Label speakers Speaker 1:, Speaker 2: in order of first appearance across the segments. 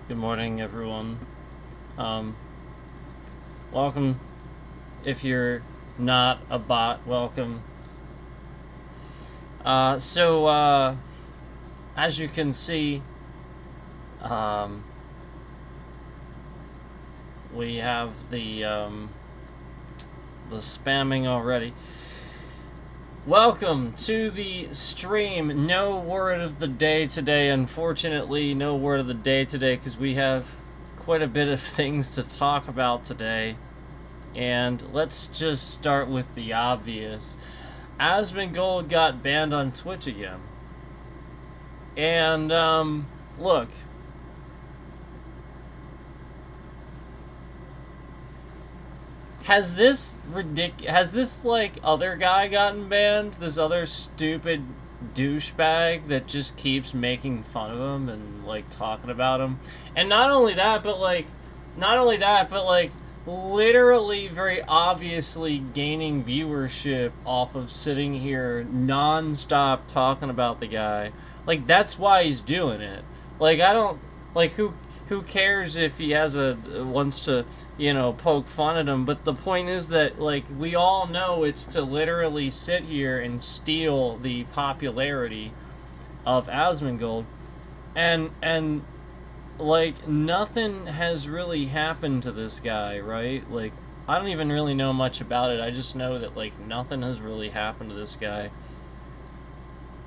Speaker 1: Good morning, everyone. Um, Welcome. If you're not a bot, welcome. As you can see, um, we have the spamming already. Welcome to the stream. No word of the day today, unfortunately. No word of the day today because we have quite a bit of things to talk about today. And let's just start with the obvious. Asmongold got banned on Twitch again. And, look. Has this like other guy gotten banned? This other stupid douchebag that just keeps making fun of him and like talking about him. And not only that, but like literally very obviously gaining viewership off of sitting here non-stop talking about the guy. Like, that's why he's doing it. Like, I don't like who cares if he wants to, poke fun at him, but the point is that, like, we all know it's to literally sit here and steal the popularity of Asmongold. And like, nothing has really happened to this guy, right? Like, I don't even really know much about it. I just know that, like, nothing has really happened to this guy.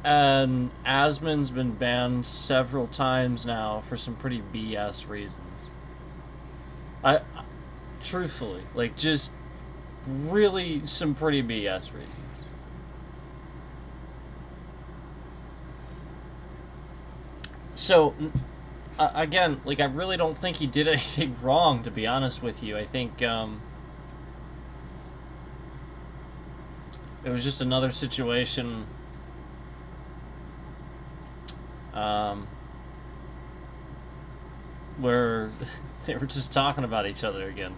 Speaker 1: And Asmon's been banned several times now for some pretty BS reasons. Truthfully, like, just really some pretty BS reasons. So, again, like, I really don't think he did anything wrong, to be honest with you. I think, it was just another situation where they were just talking about each other again.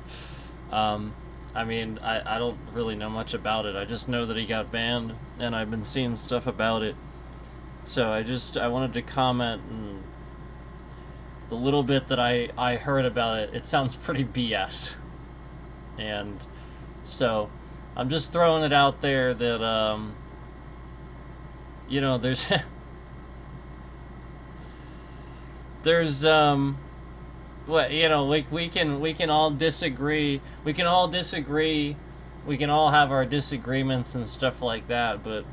Speaker 1: I mean, I don't really know much about it. I just know that he got banned, and I've been seeing stuff about it. So I wanted to comment, and the little bit that I heard about it, it sounds pretty BS. And so I'm just throwing it out there that, there's there's like, we can all disagree. We can all disagree. We can all have our disagreements and stuff like that, but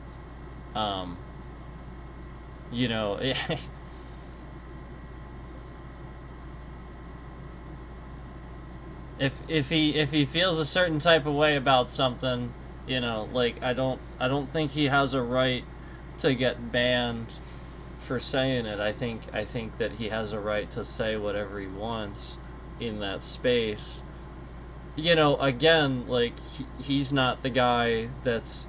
Speaker 1: if he feels a certain type of way about something, like, I don't think he has a right to get banned for saying it. I think that he has a right to say whatever he wants in that space. Again, like, he's not the guy that's,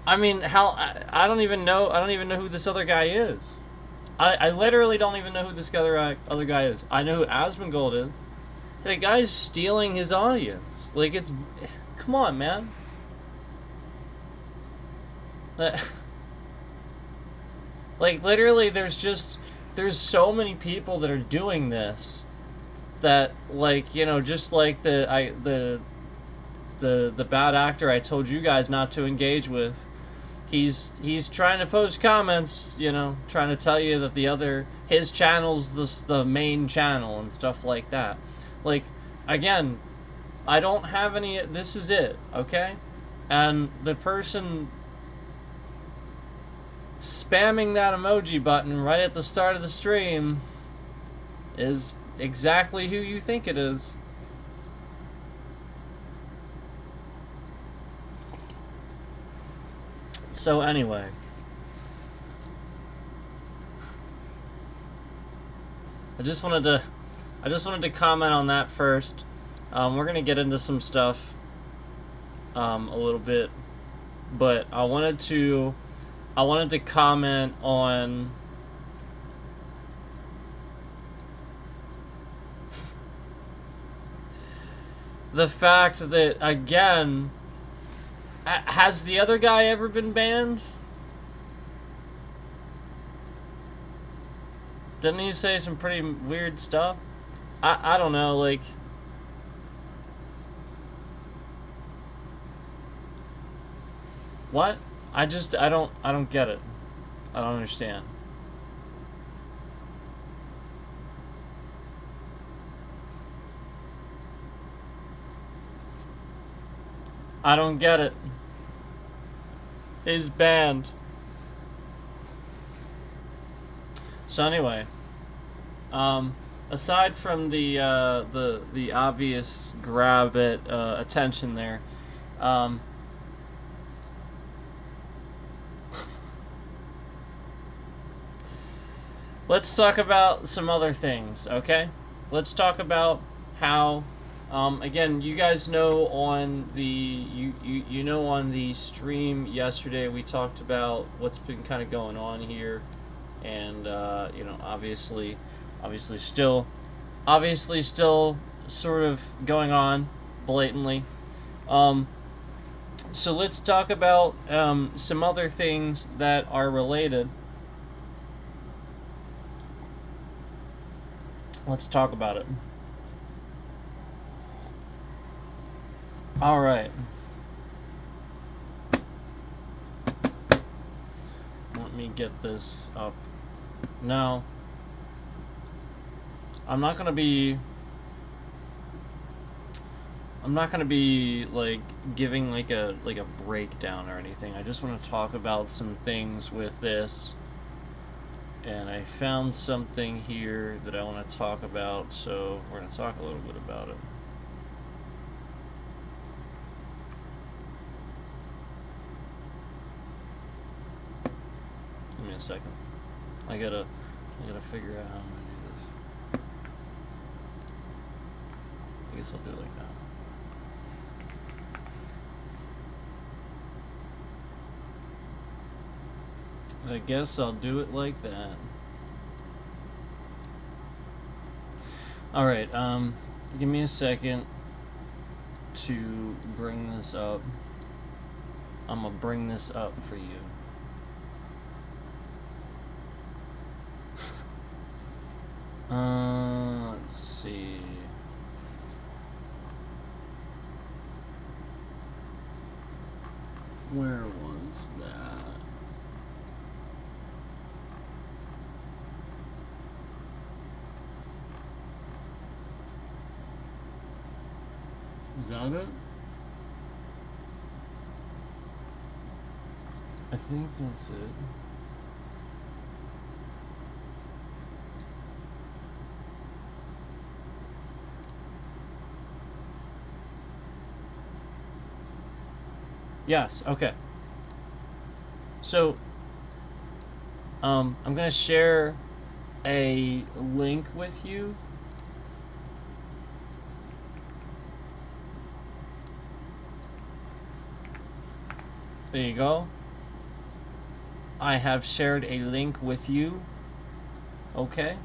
Speaker 1: I mean, I don't even know who this other guy is. I literally don't even know who this other guy is. I know who Asmongold is. The guy's stealing his audience. Like, come on, man. Like, literally, there's so many people that are doing this that, like, just like the bad actor I told you guys not to engage with. He's trying to post comments, trying to tell you that his channel's the main channel and stuff like that. Like, again, I don't have any. This is it, okay? And the person spamming that emoji button right at the start of the stream is exactly who you think it is. So anyway, I just wanted to comment on that first. We're gonna get into some stuff a little bit, but I wanted to comment on the fact that, again, has the other guy ever been banned? Didn't he say some pretty weird stuff? I don't know, like... What? I don't get it. I don't understand. I don't get it. He's banned. So anyway, aside from the obvious grab at attention there, let's talk about some other things, okay? Let's talk about how, again, you guys know on the you know on the stream yesterday we talked about what's been kind of going on here, and you know, obviously still sort of going on blatantly. So let's talk about some other things that are related. Let's talk about it. All right. Let me get this up. Now, I'm not gonna be like giving like a breakdown or anything. I just want to talk about some things with this. And I found something here that I want to talk about, so we're going to talk a little bit about it. Give me a second. I gotta figure out how I'm going to do this. I guess I'll do it like that. I guess I'll do it like that. Alright, give me a second to bring this up. I'm gonna bring this up for you. Let's see. Where was that? Is that it? I think that's it. Yes, okay. So, I'm gonna share a link with you. There you go. I have shared a link with you. Okay.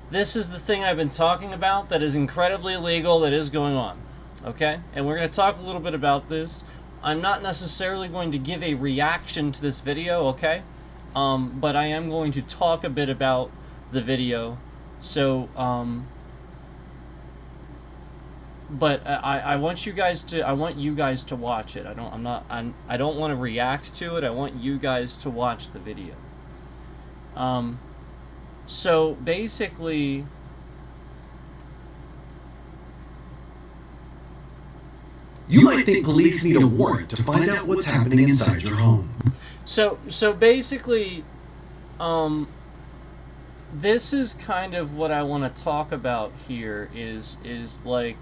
Speaker 1: This is the thing I've been talking about that is incredibly illegal, that is going on. Okay? And we're going to talk a little bit about this. I'm not necessarily going to give a reaction to this video, okay? But I am going to talk a bit about the video. So, but I want you guys to watch it. I don't want to react to it. I want you guys to watch the video. So basically,
Speaker 2: you might think police need a warrant to find out what's happening inside your home.
Speaker 1: So basically, this is kind of what I want to talk about here is like,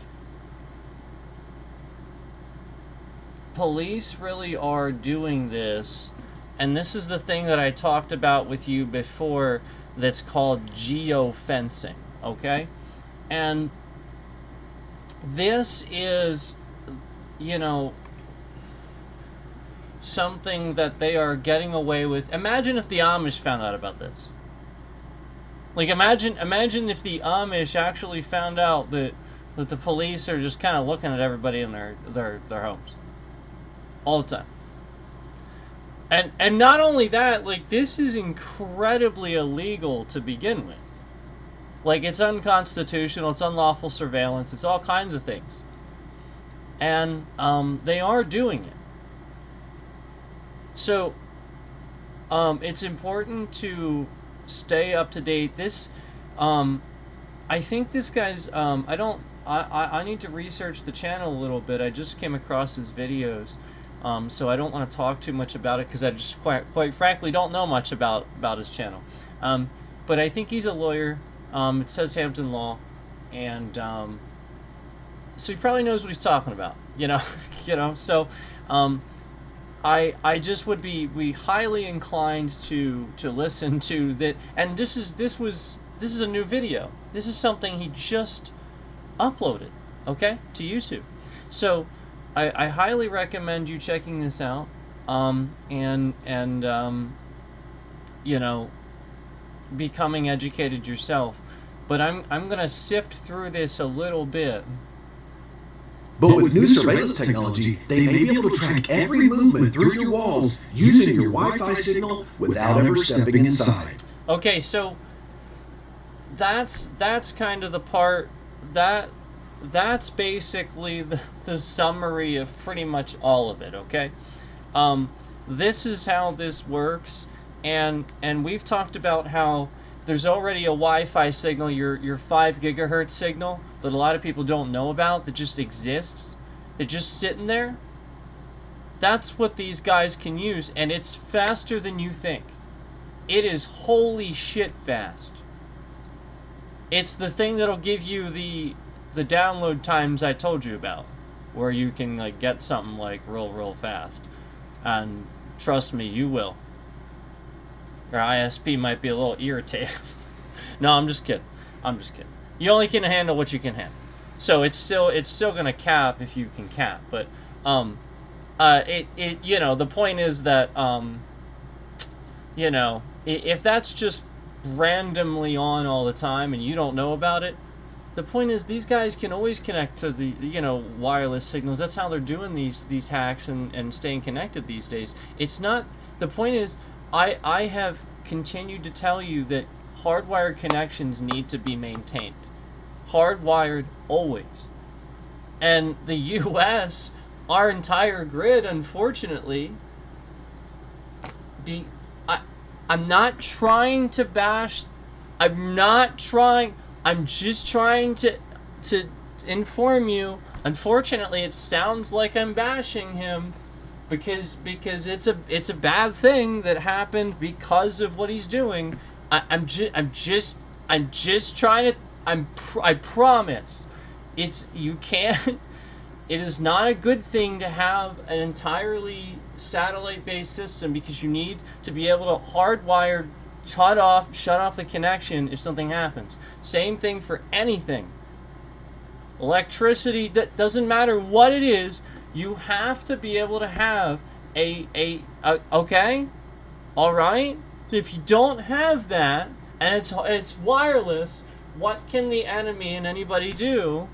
Speaker 1: police really are doing this, and this is the thing that I talked about with you before that's called geofencing, okay? And this is, you know, something that they are getting away with. Imagine if the Amish found out about this. Like, imagine if the Amish actually found out that the police are just kind of looking at everybody in their homes all the time. And not only that, like, this is incredibly illegal to begin with. Like, it's unconstitutional, it's unlawful surveillance, it's all kinds of things. And they are doing it. So it's important to stay up to date. This, I think this guy's, I need to research the channel a little bit. I just came across his videos. So I don't want to talk too much about it because I just quite frankly don't know much about his channel. But I think he's a lawyer. It says Hampton Law, and so he probably knows what he's talking about. So I just would be highly inclined to listen to that. And this is a new video. This is something he just uploaded, okay, to YouTube. So I highly recommend you checking this out, and becoming educated yourself. But I'm gonna sift through this a little bit.
Speaker 2: But with new surveillance technology, they may be able to track every movement through your walls using your Wi-Fi signal without ever stepping inside.
Speaker 1: Okay, so that's kind of the part that's basically the summary of pretty much all of it, okay? This is how this works, and we've talked about how there's already a Wi-Fi signal, your 5 gigahertz signal, that a lot of people don't know about, that just exists, that just sitting there. That's what these guys can use, and it's faster than you think. It is holy shit fast. It's the thing that'll give you the download times I told you about, where you can like get something like real fast. And trust me, you will. Your ISP might be a little irritated. No, I'm just kidding. You only can handle what you can handle. So it's still gonna cap if you can cap. But the point is that if that's just randomly on all the time and you don't know about it, the point is these guys can always connect to the wireless signals. That's how they're doing these hacks and staying connected these days. It's not, the point is I have continued to tell you that hardwired connections need to be maintained. Hardwired always. And the US, our entire grid, unfortunately, I'm not trying to bash, I'm just trying to inform you. Unfortunately, it sounds like I'm bashing him because it's a bad thing that happened because of what he's doing. I promise. You can't. It is not a good thing to have an entirely satellite-based system because you need to be able to hardwire, shut off the connection if something happens. Same thing for anything. Electricity, doesn't matter what it is, you have to be able to have okay? All right? If you don't have that and it's wireless, what can the enemy and anybody do?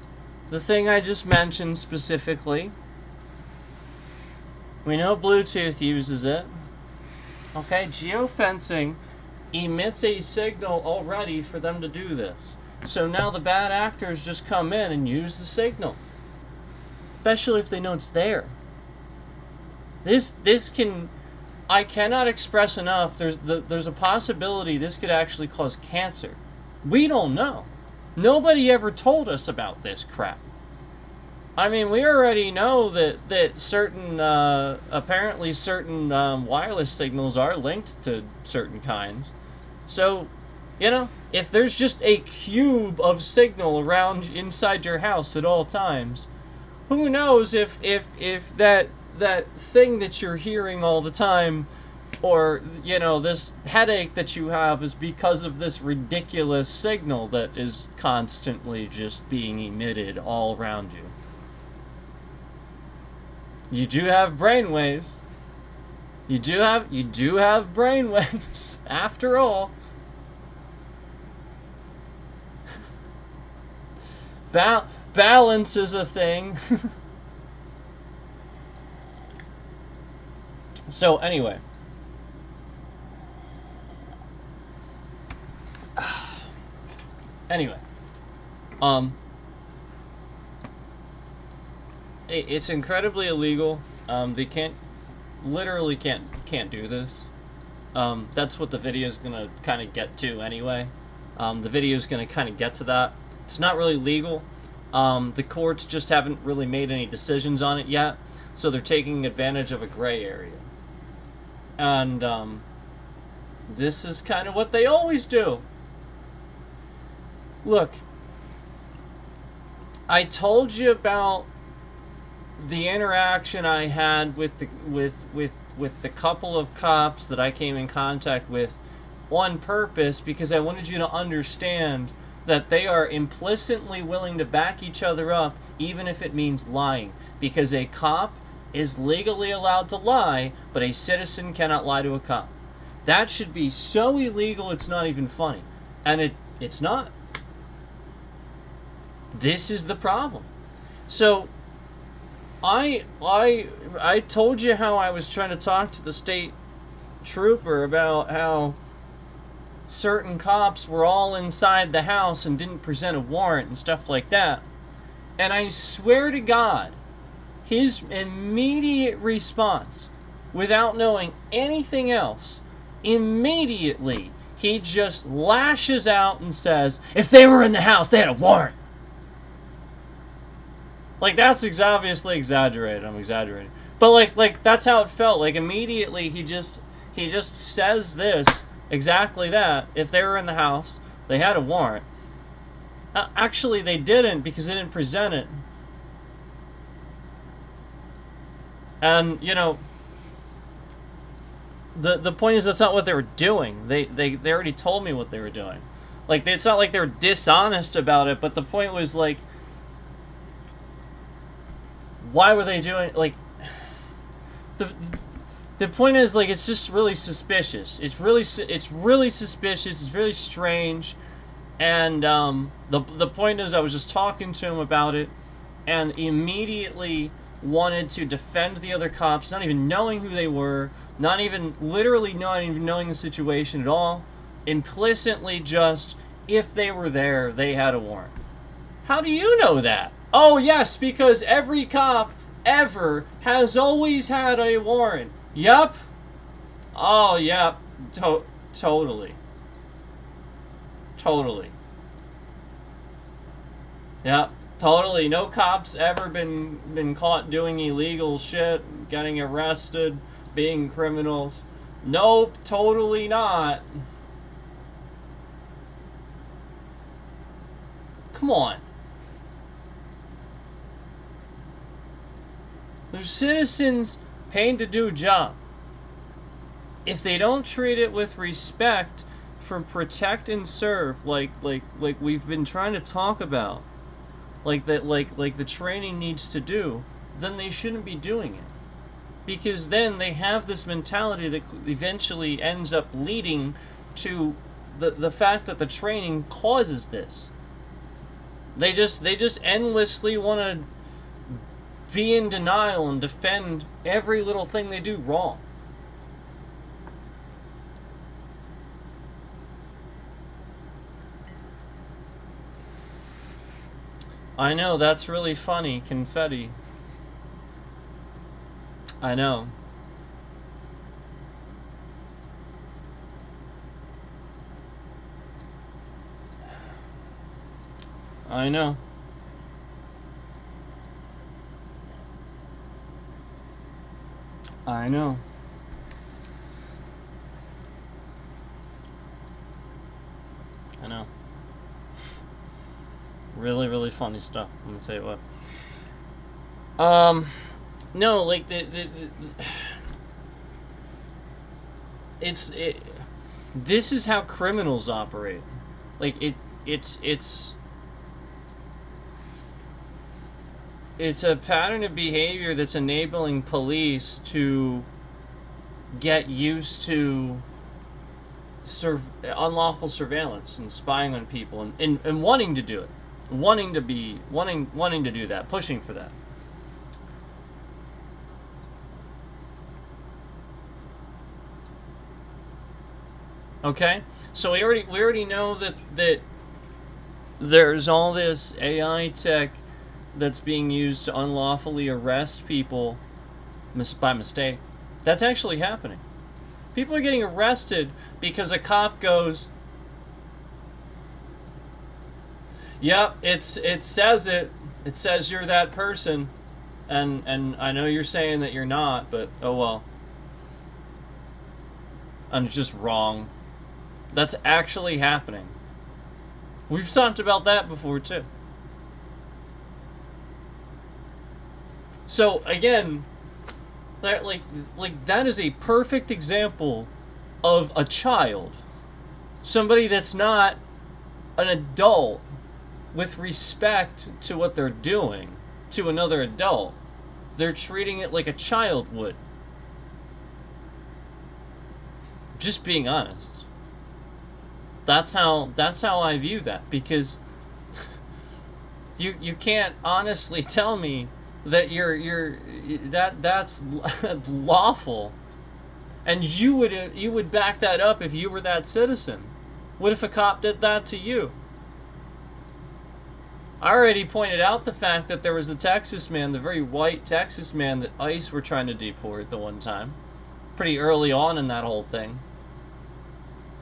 Speaker 1: The thing I just mentioned specifically. We know Bluetooth uses it. Okay, geofencing emits a signal already for them to do this. So now the bad actors just come in and use the signal. Especially if they know it's there. This can, I cannot express enough, there's a possibility this could actually cause cancer. We don't know. Nobody ever told us about this crap. I mean, we already know that certain, apparently certain wireless signals are linked to certain kinds. So, if there's just a cube of signal around inside your house at all times, who knows if that thing that you're hearing all the time, or, this headache that you have is because of this ridiculous signal that is constantly just being emitted all around you. You do have brainwaves. You do have brainwaves, after all. Balance is a thing. So anyway, Anyway, it's incredibly illegal. They literally can't do this. That's what the video is gonna kind of get to anyway. The video is gonna kind of get to that. It's not really legal. The courts just haven't really made any decisions on it yet, so they're taking advantage of a gray area. And this is kind of what they always do. Look, I told you about the interaction I had with the couple of cops that I came in contact with on purpose, because I wanted you to understand that they are implicitly willing to back each other up, even if it means lying. Because a cop is legally allowed to lie, but a citizen cannot lie to a cop. That should be so illegal it's not even funny. And it's not. This is the problem. So I told you how I was trying to talk to the state trooper about how certain cops were all inside the house and didn't present a warrant and stuff like that. And I swear to God, his immediate response, without knowing anything else, immediately he just lashes out and says, if they were in the house, they had a warrant. Like, that's obviously exaggerated. I'm exaggerating. But like that's how it felt. Like, immediately he just says this, exactly that. If they were in the house, they had a warrant. Actually, they didn't, because they didn't present it. And, you know, the point is, that's not what they were doing. They already told me what they were doing. Like, it's not like they're dishonest about it, but the point was, like, why were they doing, like, the point is, like, it's just really suspicious. It's really suspicious. It's really strange. And the point is, I was just talking to him about it, and immediately wanted to defend the other cops, not even knowing who they were, literally not even knowing the situation at all. Implicitly just, if they were there, they had a warrant. How do you know that? Oh, yes, because every cop ever has always had a warrant. Yup. Oh, yep. Totally. Yep. Totally. No cop's ever been caught doing illegal shit, getting arrested, being criminals. Nope, totally not. Come on. There's citizens paid to do a job. If they don't treat it with respect for protect and serve, like we've been trying to talk about, like the training needs to do, then they shouldn't be doing it. Because then they have this mentality that eventually ends up leading to the fact that the training causes this. They just endlessly want to be in denial and defend every little thing they do wrong. I know, that's really funny, confetti. I know. I know. I know. I know. Really, really funny stuff. I'm gonna say what. No, like this is how criminals operate. Like it's a pattern of behavior that's enabling police to get used to unlawful surveillance and spying on people and wanting to do it, wanting to do that, pushing for that. Okay, so we already know that there's all this AI tech that's being used to unlawfully arrest people by mistake. That's actually happening. People are getting arrested because a cop goes, "Yep, it says it. It says you're that person, and I know you're saying that you're not, but oh well." And it's just wrong. That's actually happening. We've talked about that before too. So again, that that is a perfect example of a child, somebody that's not an adult with respect to what they're doing to another adult. They're treating it like a child would. Just being honest. That's how I view that, because you can't honestly tell me that that's lawful, and you would back that up if you were that citizen. What if a cop did that to you? I already pointed out the fact that there was a Texas man, the very white Texas man that ICE were trying to deport the one time, pretty early on in that whole thing.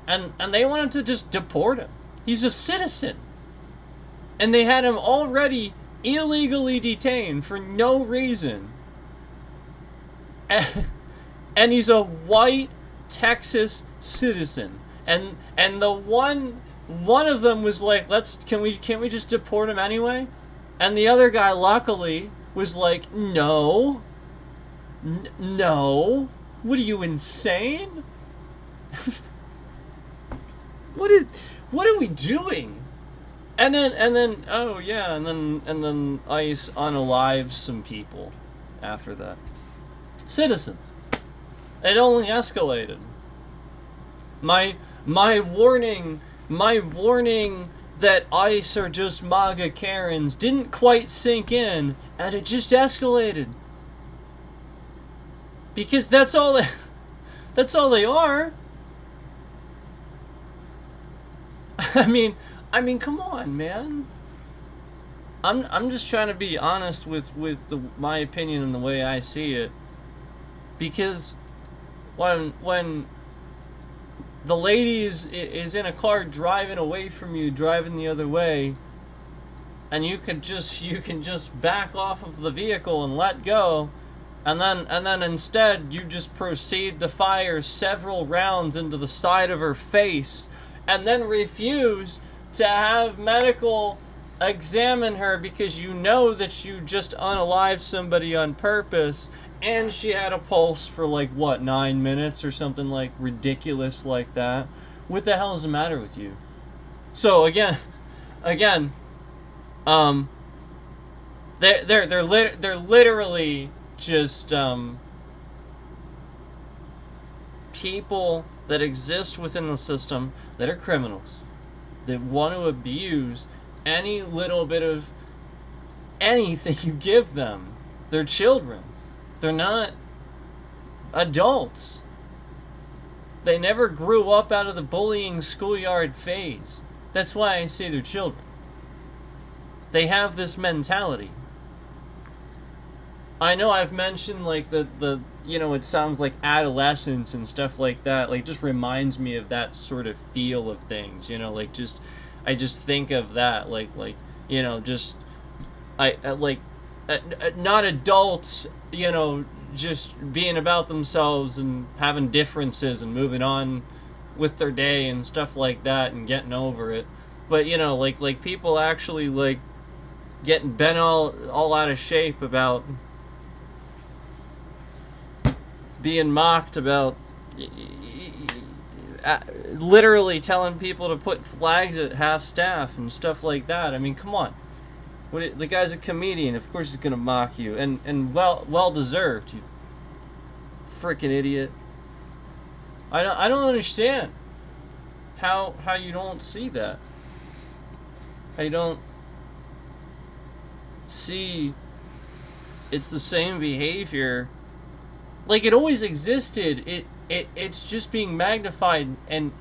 Speaker 1: And they wanted to just deport him. He's a citizen. And they had him already illegally detained for no reason. And he's a white Texas citizen. And the one of them was like, can't we just deport him anyway? And the other guy luckily was like, no. No. What are you, insane? What are we doing? And then oh yeah, and then ICE unalives some people after that. Citizens. It only escalated. My warning that ICE are just MAGA Karens didn't quite sink in, and it just escalated. Because that's all they are. I mean, come on, man. I'm just trying to be honest with my opinion and the way I see it. Because when the lady is in a car driving away from you, driving the other way, and you can just back off of the vehicle and let go, and then instead you just proceed to fire several rounds into the side of her face, and then refuse to have medical examine her because you know that you just unalived somebody on purpose, and she had a pulse for 9 minutes or something ridiculous like that. What the hell is the matter with you? So again, they're literally just people that exist within the system that are criminals, that want to abuse any little bit of anything you give them. They're children. They're not adults. They never grew up out of the bullying schoolyard phase. That's why I say they're children. They have this mentality. I know I've mentioned the it sounds like adolescence and stuff like that. Just reminds me of that sort of feel of things. I just think of that not adults, just being about themselves and having differences and moving on with their day and stuff like that and getting over it. But people actually getting bent all out of shape about being mocked about literally telling people to put flags at half staff and stuff like that. I mean, come on. The guy's a comedian. Of course he's gonna mock you, and well deserved. You freaking idiot. I don't understand how you don't see that. How you don't see it's the same behavior. It always existed. It's just being magnified and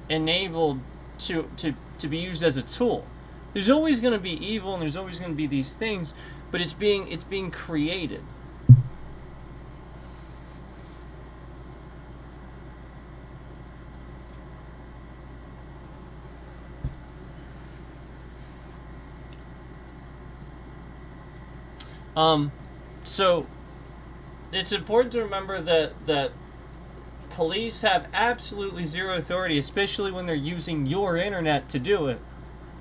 Speaker 1: enabled to to be used as a tool. There's always going to be evil and there's always going to be these things, but it's being created. So it's important to remember that police have absolutely zero authority, especially when they're using your internet to do it,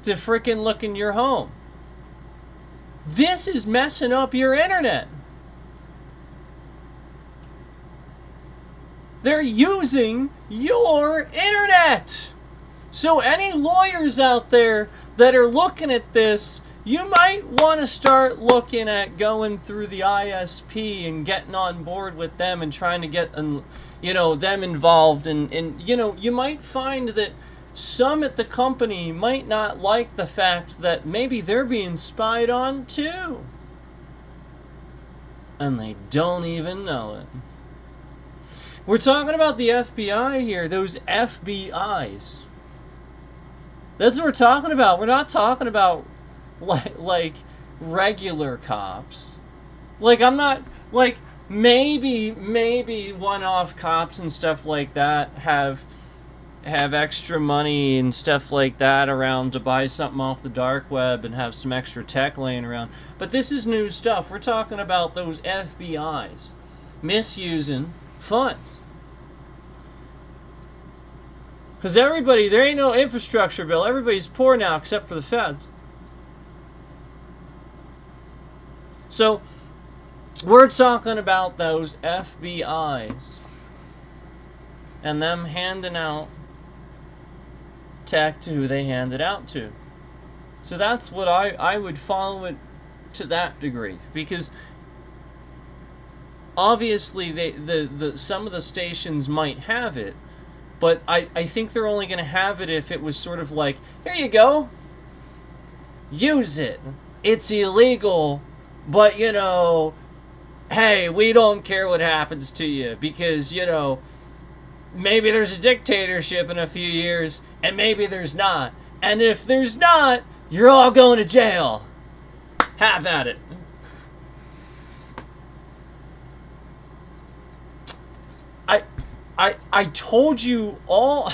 Speaker 1: to frickin' look in your home. This is messing up your internet. They're using your internet. So any lawyers out there that are looking at this, you might want to start looking at going through the ISP and getting on board with them and trying to get them involved. And you might find that some at the company might not like the fact that maybe they're being spied on too. And they don't even know it. We're talking about the FBI here, those FBIs. That's what we're talking about. We're not talking about like regular cops. Like, I'm not, like, maybe one-off cops and stuff like that have extra money and stuff like that around to buy something off the dark web and have some extra tech laying around. But this is new stuff. We're talking about those FBIs misusing funds. Because everybody, there ain't no infrastructure bill. Everybody's poor now except for the feds. So, we're talking about those FBIs and them handing out tech to who they hand it out to. So that's what I would follow it to that degree, because obviously the some of the stations might have it, but I think they're only going to have it if it was sort of like, here you go, use it. It's illegal. But, hey, we don't care what happens to you because, maybe there's a dictatorship in a few years and maybe there's not. And if there's not, you're all going to jail. Have at it. I told you all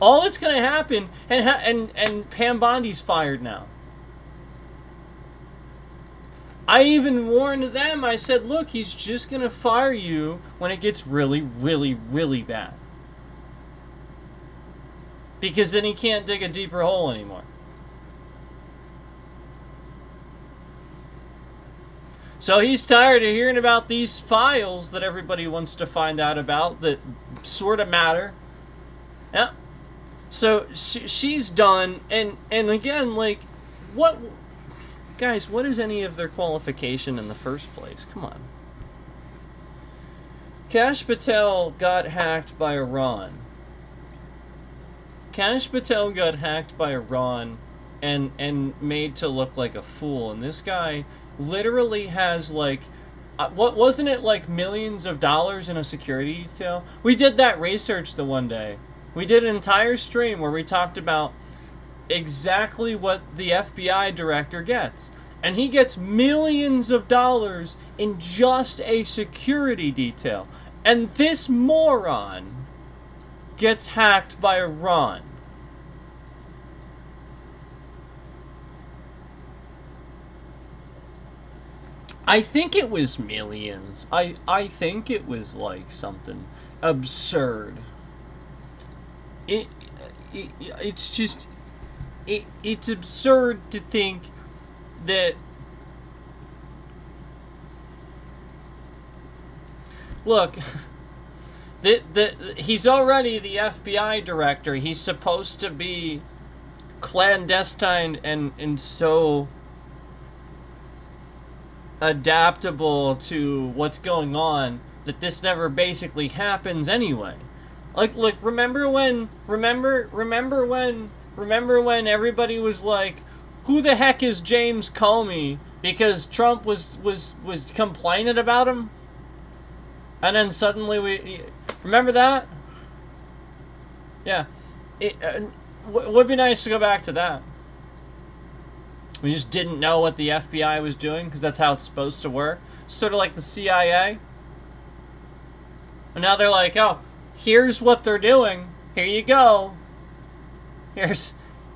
Speaker 1: all that's going to happen, and Pam Bondi's fired now. I even warned them. I said, look, he's just going to fire you when it gets really, really, really bad. Because then he can't dig a deeper hole anymore. So he's tired of hearing about these files that everybody wants to find out about that sort of matter. Yeah. So she's done. And again, like, what... Guys, what is any of their qualification in the first place? Come on. Kash Patel got hacked by Iran. Kash Patel got hacked by Iran and made to look like a fool. And this guy literally has like, what wasn't it, like millions of dollars in a security detail? We did that research the one day. We did an entire stream where we talked about exactly what the FBI director gets. And he gets millions of dollars in just a security detail. And this moron gets hacked by Iran. I think it was millions. I think it was like something absurd. It's just... It's absurd to think that, look, he's already the FBI director. He's supposed to be clandestine and so adaptable to what's going on that this never basically happens anyway. Like, remember when everybody was like, who the heck is James Comey? Because Trump was complaining about him? And then suddenly remember that? Yeah. would be nice to go back to that. We just didn't know what the FBI was doing because that's how it's supposed to work. Sort of like the CIA. And now they're like, oh, here's what they're doing. Here you go.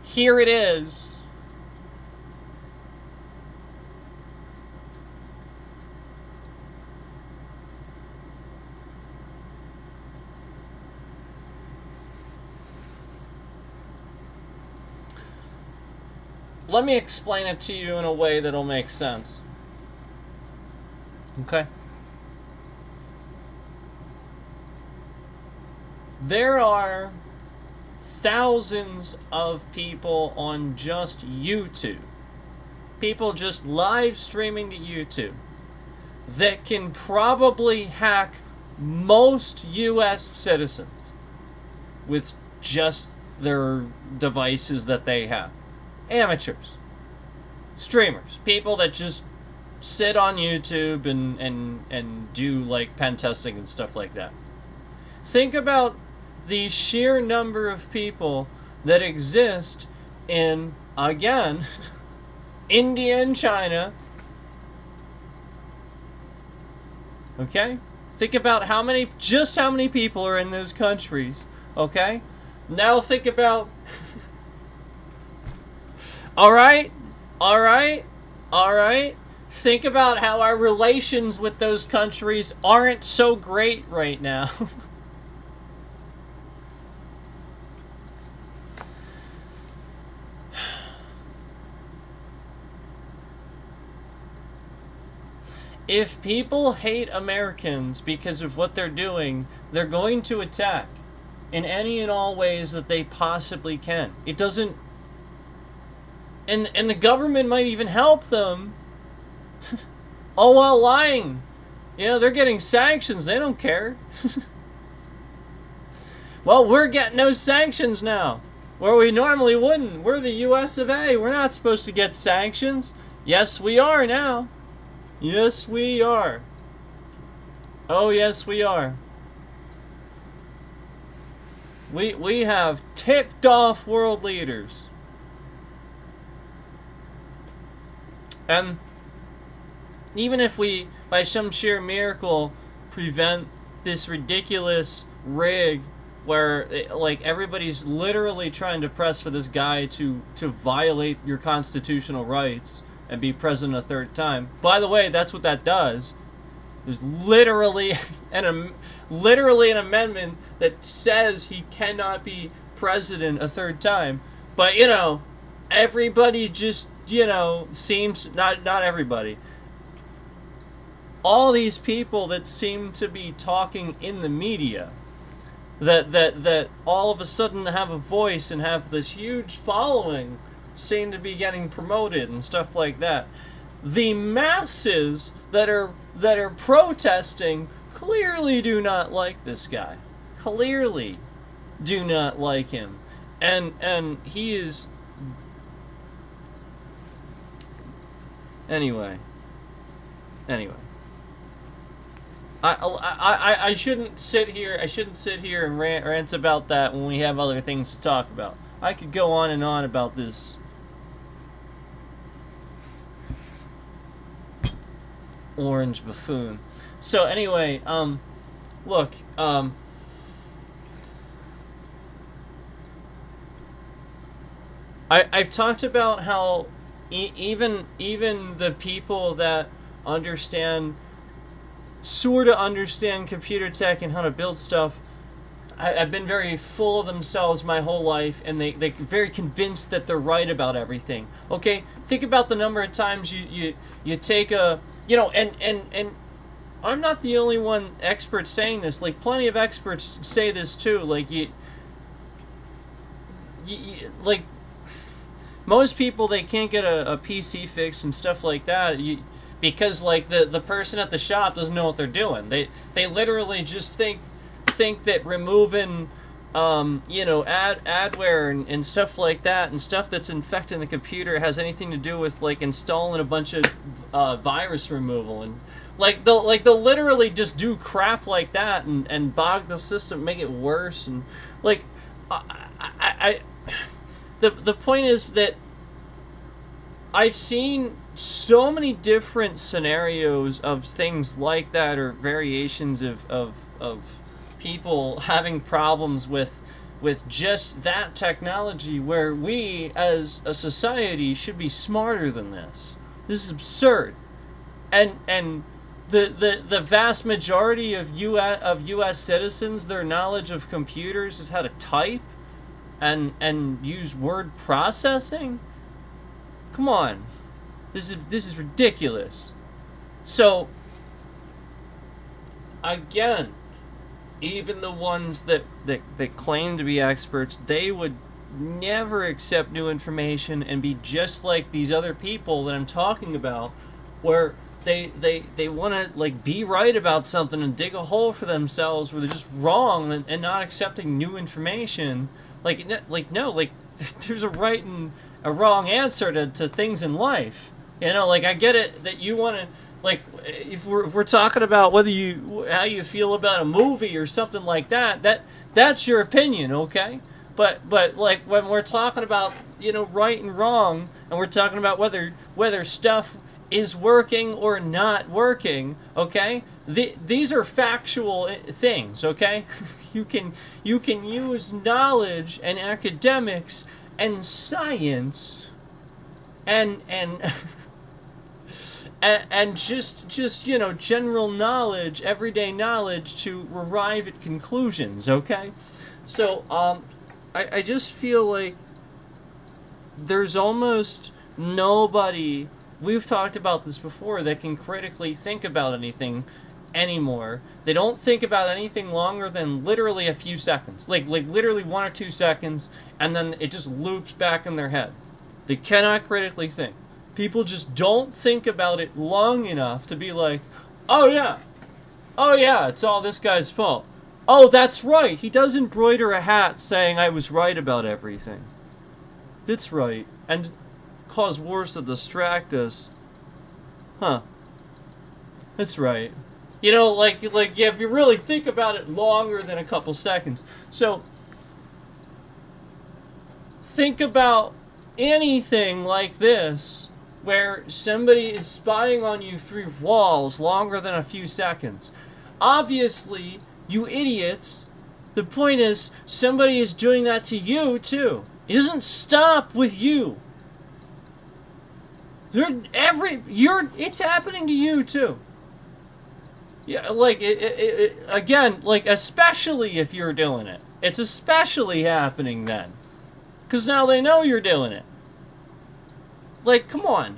Speaker 1: Here it is. Let me explain it to you in a way that'll make sense. Okay? There are thousands of people on just YouTube. People just live streaming to YouTube that can probably hack most US citizens with just their devices that they have. Amateurs, streamers, people that just sit on YouTube and do like pen testing and stuff like that. Think about the sheer number of people that exist in, again, India and China. Okay? Think about how many people are in those countries. Okay? Now think about Alright? Think about how our relations with those countries aren't so great right now. If people hate Americans because of what they're doing, they're going to attack in any and all ways that they possibly can. It doesn't... And the government might even help them. All while lying. You know, they're getting sanctions. They don't care. Well, we're getting those sanctions now. Where we normally wouldn't. We're the US of A. We're not supposed to get sanctions. Yes, we are now. Yes, we are. Oh, yes, we are. We have ticked off world leaders. And even if we, by some sheer miracle, prevent this ridiculous rig where, like, everybody's literally trying to press for this guy to violate your constitutional rights and be president a third time. By the way, that's what that does. There's literally an amendment that says he cannot be president a third time. But, you know, everybody just... seems not everybody. All these people that seem to be talking in the media, that all of a sudden have a voice and have this huge following, seem to be getting promoted and stuff like that. The masses that are protesting clearly do not like this guy. Clearly do not like him, and he is. Anyway. I shouldn't sit here and rant about that when we have other things to talk about. I could go on and on about this orange buffoon. So anyway, look, I've talked about how even the people that sort of understand computer tech and how to build stuff, I've been very full of themselves my whole life, and they're very convinced that they're right about everything. Okay, think about the number of times you take a, and I'm not the only one expert saying this. Like, plenty of experts say this too. Like, you like, most people, they can't get a PC fixed and stuff like that because, like, the person at the shop doesn't know what they're doing. They literally just think that removing adware and stuff like that, and stuff that's infecting the computer, has anything to do with, like, installing a bunch of virus removal. And they'll literally just do crap like that and bog the system, make it worse. And, like, the point is that I've seen so many different scenarios of things like that, or variations of people having problems with just that technology, where we as a society should be smarter than this. This is absurd. And the vast majority of US citizens, their knowledge of computers is how to type and use word processing. Come on. This is ridiculous. So again, even the ones that claim to be experts, they would never accept new information and be just like these other people that I'm talking about, where they want to like be right about something and dig a hole for themselves where they're just wrong and not accepting new information. Like there's a right and a wrong answer to things in life. You know, like I get it that you want to, like, if we're talking about how you feel about a movie or something like that's your opinion, okay? But like when we're talking about, you know, right and wrong, and we're talking about whether stuff is working or not working, okay? These are factual things, okay? You can use knowledge and academics and science and and just you know, general knowledge, everyday knowledge, to arrive at conclusions, okay? So I just feel like there's almost nobody, we've talked about this before, that can critically think about anything anymore. They don't think about anything longer than literally a few seconds, like literally 1 or 2 seconds, and then it just loops back in their head. They cannot critically think. People just don't think about it long enough to be like, oh yeah, it's all this guy's fault. Oh, that's right, he does embroider a hat saying I was right about everything. That's right. And cause wars to distract us. Huh. That's right. You know, like yeah, if you really think about it longer than a couple seconds. So, think about anything like this, where somebody is spying on you through walls longer than a few seconds. Obviously, you idiots, the point is somebody is doing that to you too. It doesn't stop with you. It's happening to you too. Yeah, like again, like especially if you're doing it. It's especially happening then. 'Cause now they know you're doing it. Like, come on.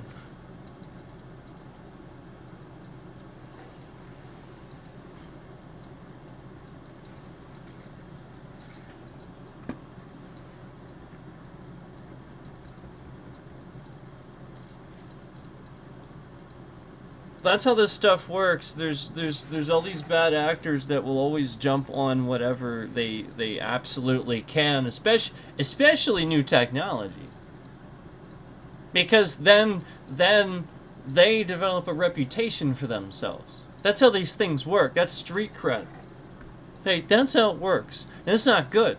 Speaker 1: That's how this stuff works. There's all these bad actors that will always jump on whatever they absolutely can, especially new technology. Because then they develop a reputation for themselves. That's how these things work. That's street cred. That's how it works. And it's not good.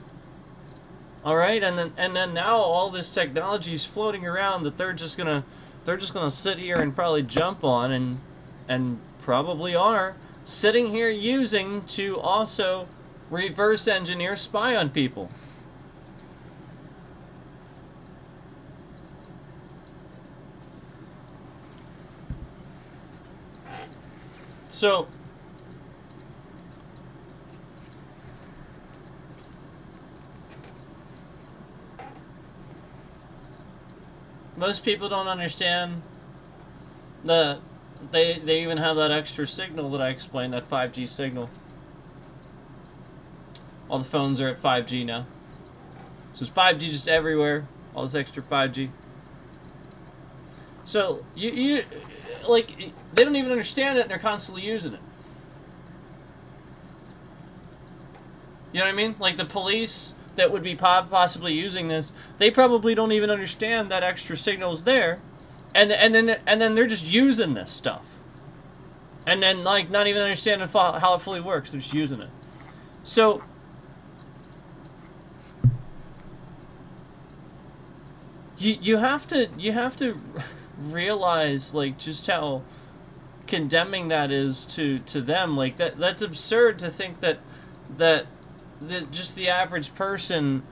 Speaker 1: All right? And then now all this technology is floating around that they're just gonna sit here and probably jump on, and probably are sitting here using to also reverse engineer, spy on people. So most people don't understand they even have that extra signal that I explained, that 5G signal. All the phones are at 5G now. So it's 5G just everywhere. All this extra 5G. So you like, they don't even understand it and they're constantly using it. You know what I mean? Like the police that would be possibly using this, they probably don't even understand that extra signal is there. And then they're just using this stuff, and then like not even understanding how it fully works. They're just using it. So you have to realize like just how condemning that is to them. Like that's absurd to think that just the average person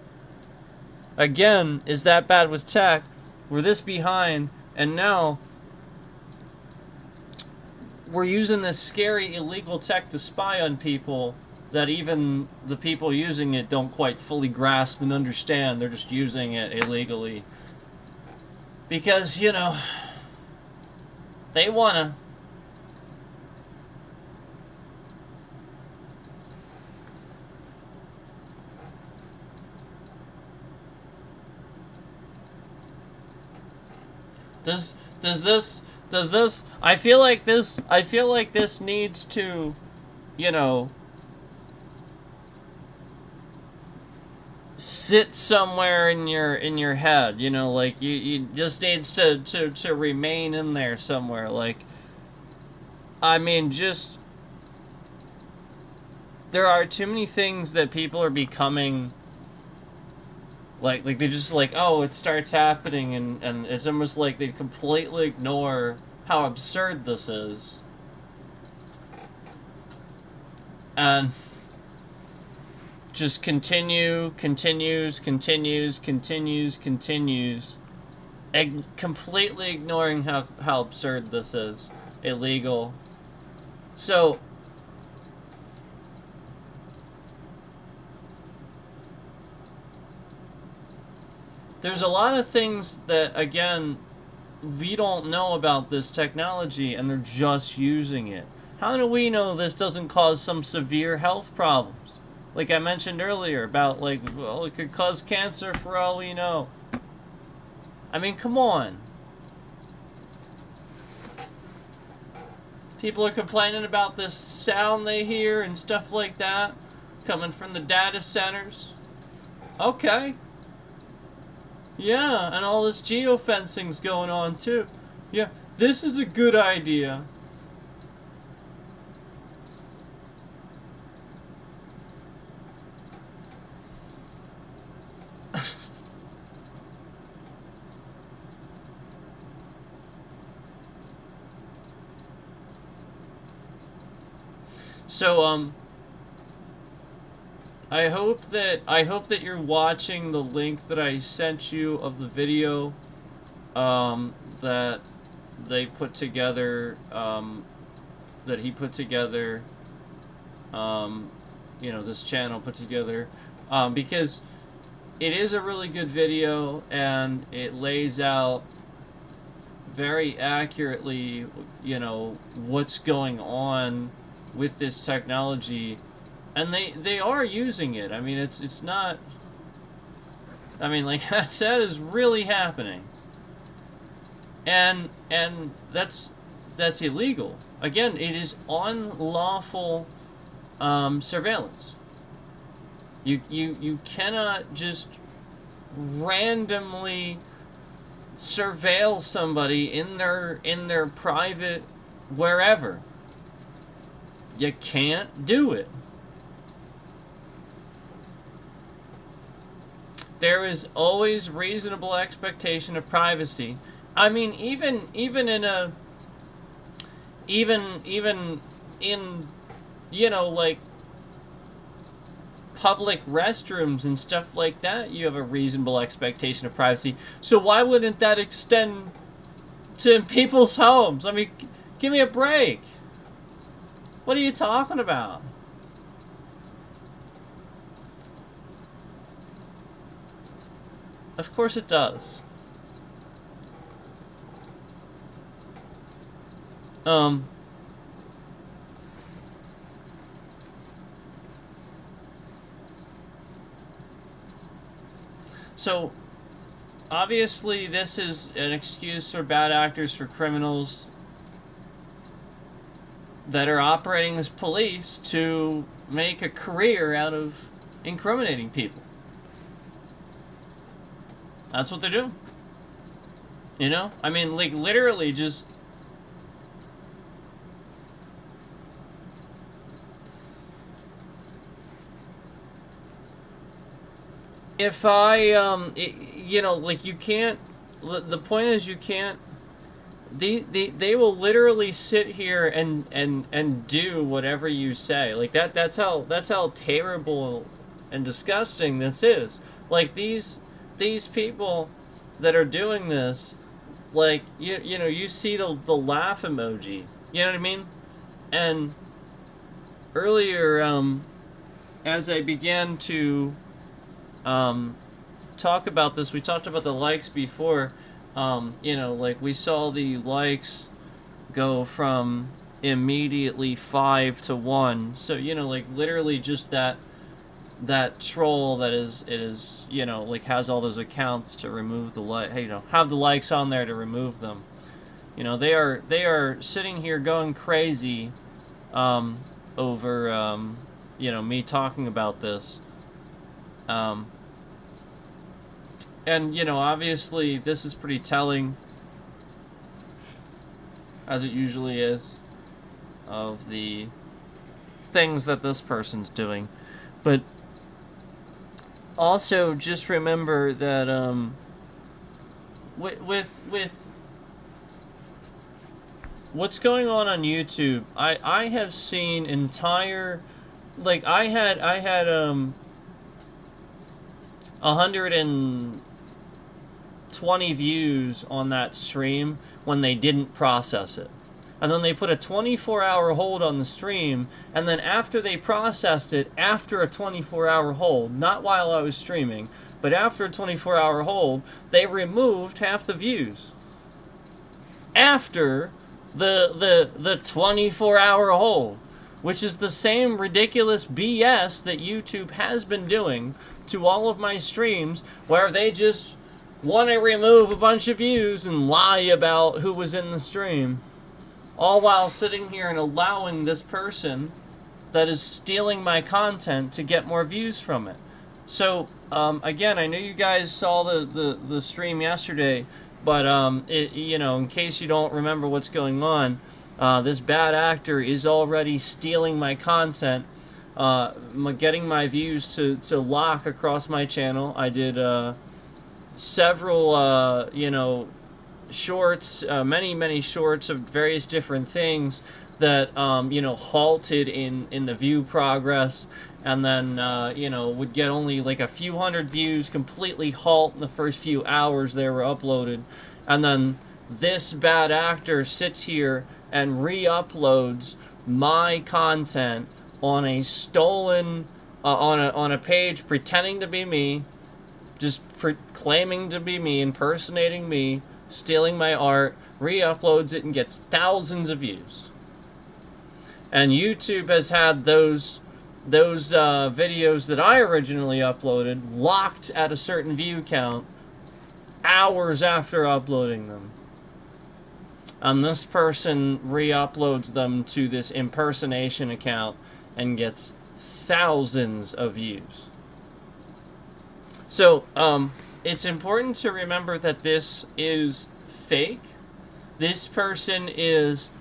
Speaker 1: again is that bad with tech. We're this behind, and now we're using this scary illegal tech to spy on people that even the people using it don't quite fully grasp and understand. They're just using it illegally because, you know, they wanna. Does this I feel like this needs to, you know, sit somewhere in your head, you know, like you just needs to remain in there somewhere. Like, I mean, just there are too many things that people are becoming like they just like, oh, it starts happening, and it's almost like they completely ignore how absurd this is, and just continues, completely ignoring how absurd this is, illegal. So there's a lot of things that, again, we don't know about this technology, and they're just using it. How do we know this doesn't cause some severe health problems? Like I mentioned earlier about, like, well, it could cause cancer for all we know. I mean, come on. People are complaining about this sound they hear and stuff like that coming from the data centers. Okay. Yeah, and all this geofencing's going on too. Yeah, this is a good idea. So I hope that you're watching the link that I sent you of the video that they put together, that he put together, you know, this channel put together, because it is a really good video, and it lays out very accurately, you know, what's going on with this technology. And they are using it. I mean, it's not. I mean, like I said, is really happening. And that's illegal. Again, it is unlawful surveillance. You cannot just randomly surveil somebody in their private wherever. You can't do it. There is always reasonable expectation of privacy. I mean, even in you know, like public restrooms and stuff like that, you have a reasonable expectation of privacy. So why wouldn't that extend to people's homes? I mean, give me a break. What are you talking about? Of course it does. So, obviously this is an excuse for bad actors, for criminals that are operating as police to make a career out of incriminating people. That's what they're doing. You know? I mean, like, literally just... If I, you know, like, you can't the point is, you can't. They will literally sit here and do whatever you say. Like that's how terrible and disgusting this is. Like these people that are doing this, like you know, you see the laugh emoji. You know what I mean? And earlier, as I began to talk about this, we talked about the likes before. You know, like we saw the likes go from immediately 5 to 1. So, you know, like literally just that troll that is you know, like has all those accounts to remove the you know, have the likes on there to remove them. You know, they are sitting here going crazy over you know, me talking about this. And, you know, obviously this is pretty telling, as it usually is, of the things that this person's doing. But also just remember that with what's going on YouTube, I have seen entire, like I had 120 views on that stream when they didn't process it. And then they put a 24-hour hold on the stream, and then after they processed it, after a 24-hour hold, not while I was streaming, but after a 24-hour hold, they removed half the views. After the 24-hour hold, which is the same ridiculous BS that YouTube has been doing to all of my streams, where they just want to remove a bunch of views and lie about who was in the stream, all while sitting here and allowing this person that is stealing my content to get more views from it. So again, I know you guys saw the stream yesterday, but you know, in case you don't remember what's going on, this bad actor is already stealing my content, getting my views to lock across my channel. I did several you know, shorts, many shorts of various different things that you know, halted in the view progress, and then you know, would get only like a few hundred views, completely halt in the first few hours they were uploaded, and then this bad actor sits here and re-uploads my content on a stolen on a page pretending to be me, just claiming to be me, impersonating me, stealing my art, re-uploads it and gets thousands of views. And YouTube has had those videos that I originally uploaded locked at a certain view count hours after uploading them. And this person re-uploads them to this impersonation account and gets thousands of views. So, it's important to remember that this is fake. This person is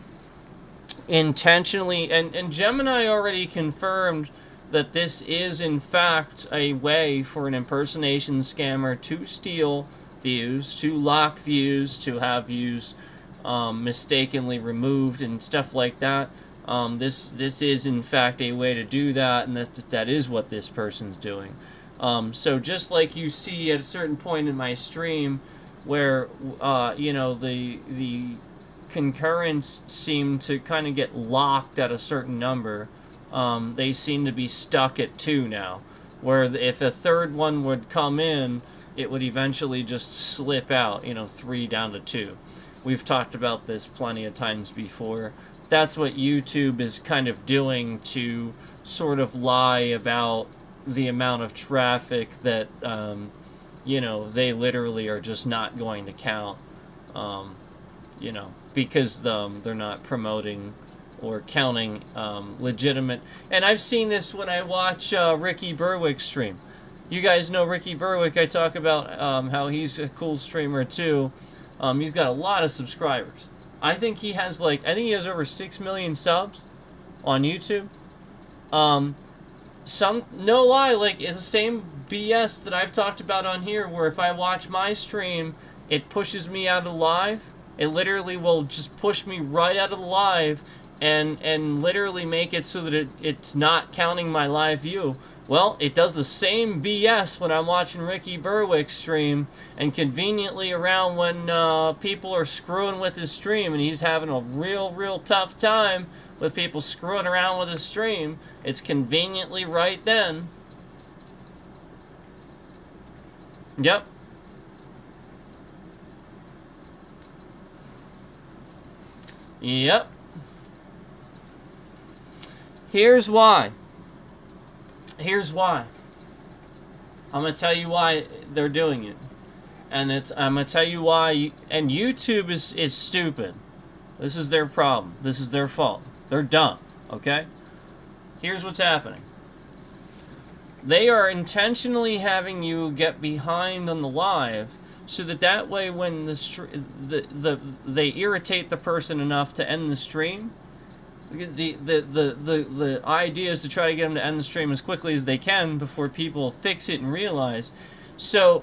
Speaker 1: intentionally, and Gemini already confirmed that this is in fact a way for an impersonation scammer to steal views, to lock views, to have views mistakenly removed and stuff like that. This is in fact a way to do that, and that is what this person's doing. So just like you see at a certain point in my stream where you know, the concurrents seem to kind of get locked at a certain number, they seem to be stuck at 2 now, where if a third one would come in, it would eventually just slip out, you know, 3 down to 2. We've talked about this plenty of times before. That's what YouTube is kind of doing to sort of lie about the amount of traffic that, you know, they literally are just not going to count, you know, because they're not promoting or counting legitimate. And I've seen this when I watch Ricky Berwick stream. You guys know Ricky Berwick. I talk about how he's a cool streamer too. He's got a lot of subscribers. I think he has he has over 6 million subs on YouTube. No lie, like it's the same BS that I've talked about on here, where if I watch my stream it pushes me out of live. It literally will just push me right out of the live and literally make it so that it's not counting my live view. Well, it does the same BS when I'm watching Ricky Berwick stream, and conveniently around when people are screwing with his stream and he's having a real tough time with people screwing around with his stream, it's conveniently right then. Yep. Yep. Here's why. Here's why. I'm gonna tell you why they're doing it, and I'm gonna tell you why. And YouTube is stupid. This is their problem. This is their fault. They're dumb. Okay. Here's what's happening. They are intentionally having you get behind on the live, so that way when they irritate the person enough to end the stream. The idea is to try to get them to end the stream as quickly as they can before people fix it and realize. So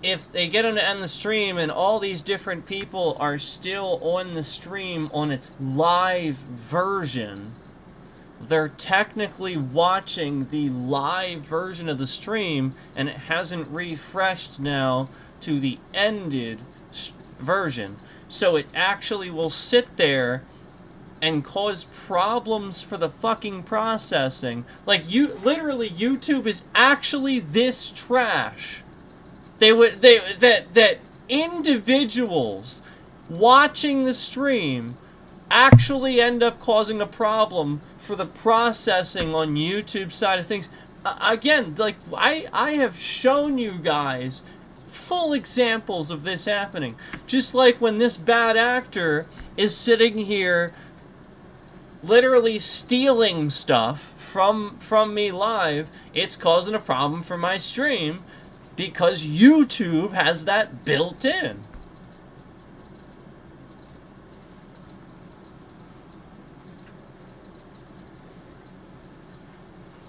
Speaker 1: if they get them to end the stream and all these different people are still on the stream on its live version, they're technically watching the live version of the stream, and it hasn't refreshed now to the ended version. So it actually will sit there and cause problems for the fucking processing. Like, literally YouTube is actually this trash. That individuals watching the stream actually end up causing a problem for the processing on YouTube side of things. Again, like, I have shown you guys full examples of this happening. Just like when this bad actor is sitting here literally stealing stuff from me live, it's causing a problem for my stream because YouTube has that built in.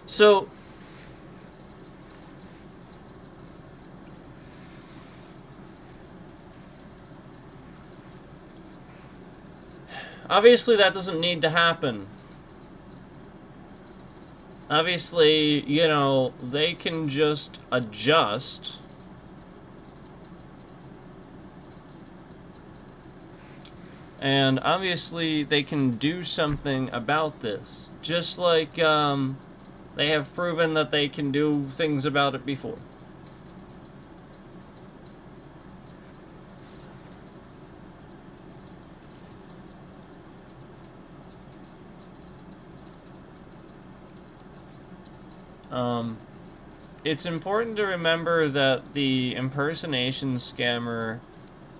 Speaker 1: So obviously that doesn't need to happen. Obviously, you know, they can just adjust. And obviously they can do something about this. Just like they have proven that they can do things about it before. It's important to remember that the impersonation scammer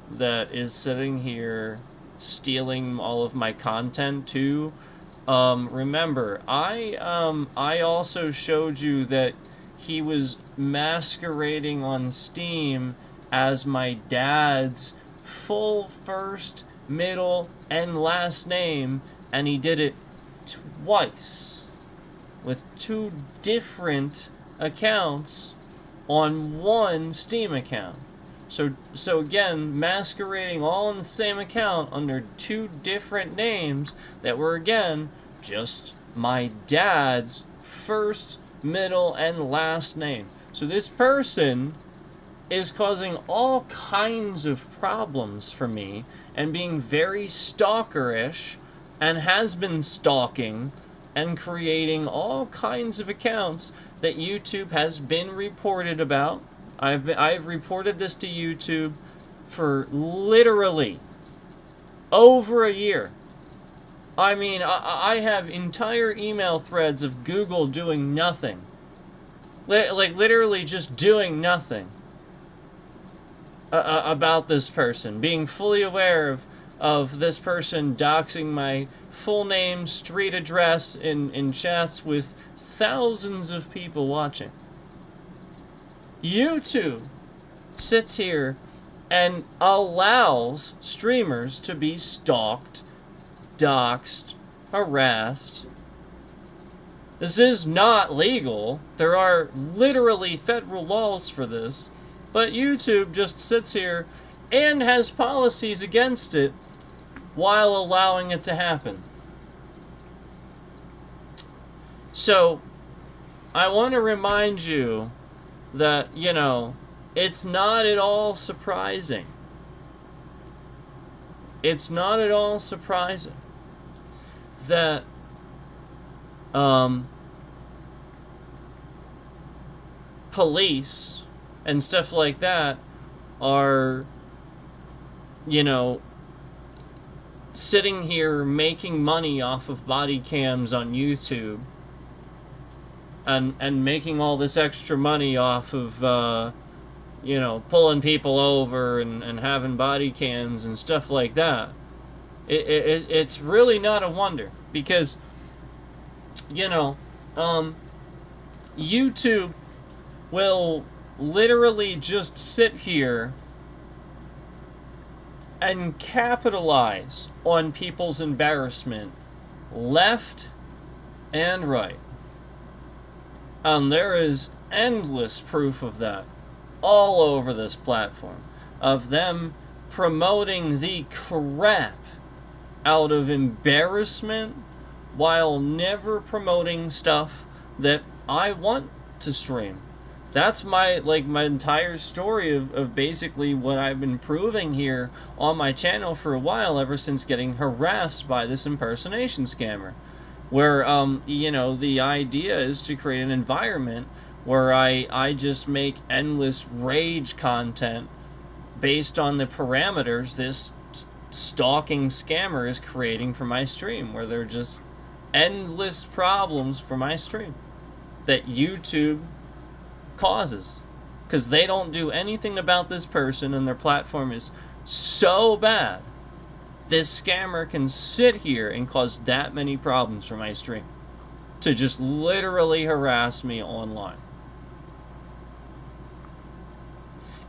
Speaker 1: that is sitting here stealing all of my content too, remember, I also showed you that he was masquerading on Steam as my dad's full first, middle, and last name, and he did it twice with two different accounts on one Steam account. So again, masquerading all in the same account under two different names that were, again, just my dad's first, middle, and last name. So this person is causing all kinds of problems for me and being very stalkerish and has been stalking and creating all kinds of accounts that YouTube has been reported about. I've reported this to YouTube for literally over a year. I mean, I have entire email threads of Google doing nothing. Like, literally just doing nothing about this person. Being fully aware of this person doxing my full name, street address in chats with thousands of people watching. YouTube sits here and allows streamers to be stalked, doxed, harassed. This is not legal. There are literally federal laws for this. But YouTube just sits here and has policies against it while allowing it to happen. So, I want to remind you that, it's not at all surprising. It's not at all surprising that police and stuff like that are, sitting here making money off of body cams on YouTube and making all this extra money off of, pulling people over and having body cams and stuff like that. It's really not a wonder because, YouTube will literally just sit here and capitalize on people's embarrassment left and right. And there is endless proof of that all over this platform, of them promoting the crap out of embarrassment while never promoting stuff that I want to stream. That's my entire story of basically what I've been proving here on my channel for a while, ever since getting harassed by this impersonation scammer. Where, the idea is to create an environment where I just make endless rage content based on the parameters this stalking scammer is creating for my stream, where they're just endless problems for my stream that YouTube causes, because they don't do anything about this person and their platform is so bad. This scammer can sit here and cause that many problems for my stream to just literally harass me online.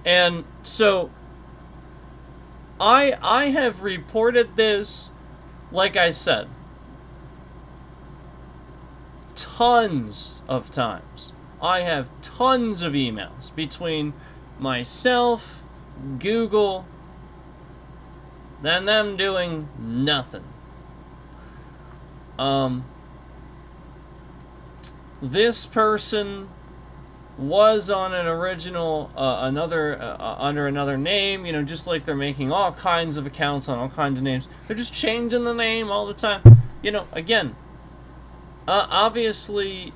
Speaker 1: And so I have reported this, like I said, tons of times. I have tons of emails between myself, Google, and them doing nothing. This person was on an original, under another name, just like they're making all kinds of accounts on all kinds of names. They're just changing the name all the time. Again, obviously,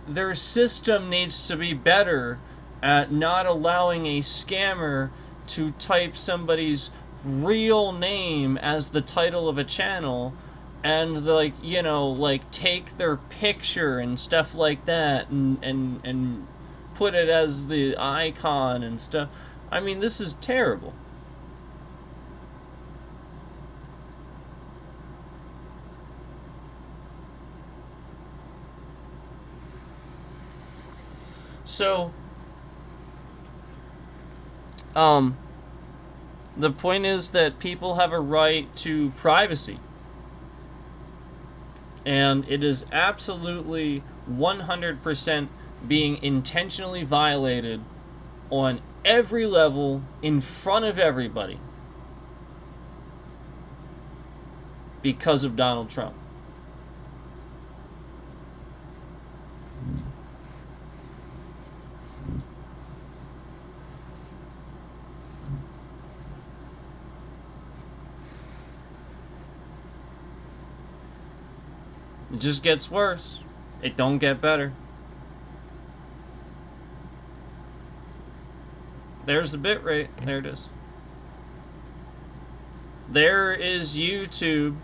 Speaker 1: their system needs to be better at not allowing a scammer to type somebody's real name as the title of a channel and take their picture and stuff like that and put it as the icon and stuff. I mean, this is terrible. So, the point is that people have a right to privacy. And it is absolutely 100% being intentionally violated on every level in front of everybody because of Donald Trump. It just gets worse. It don't get better. There's the bit rate. There it is. There is YouTube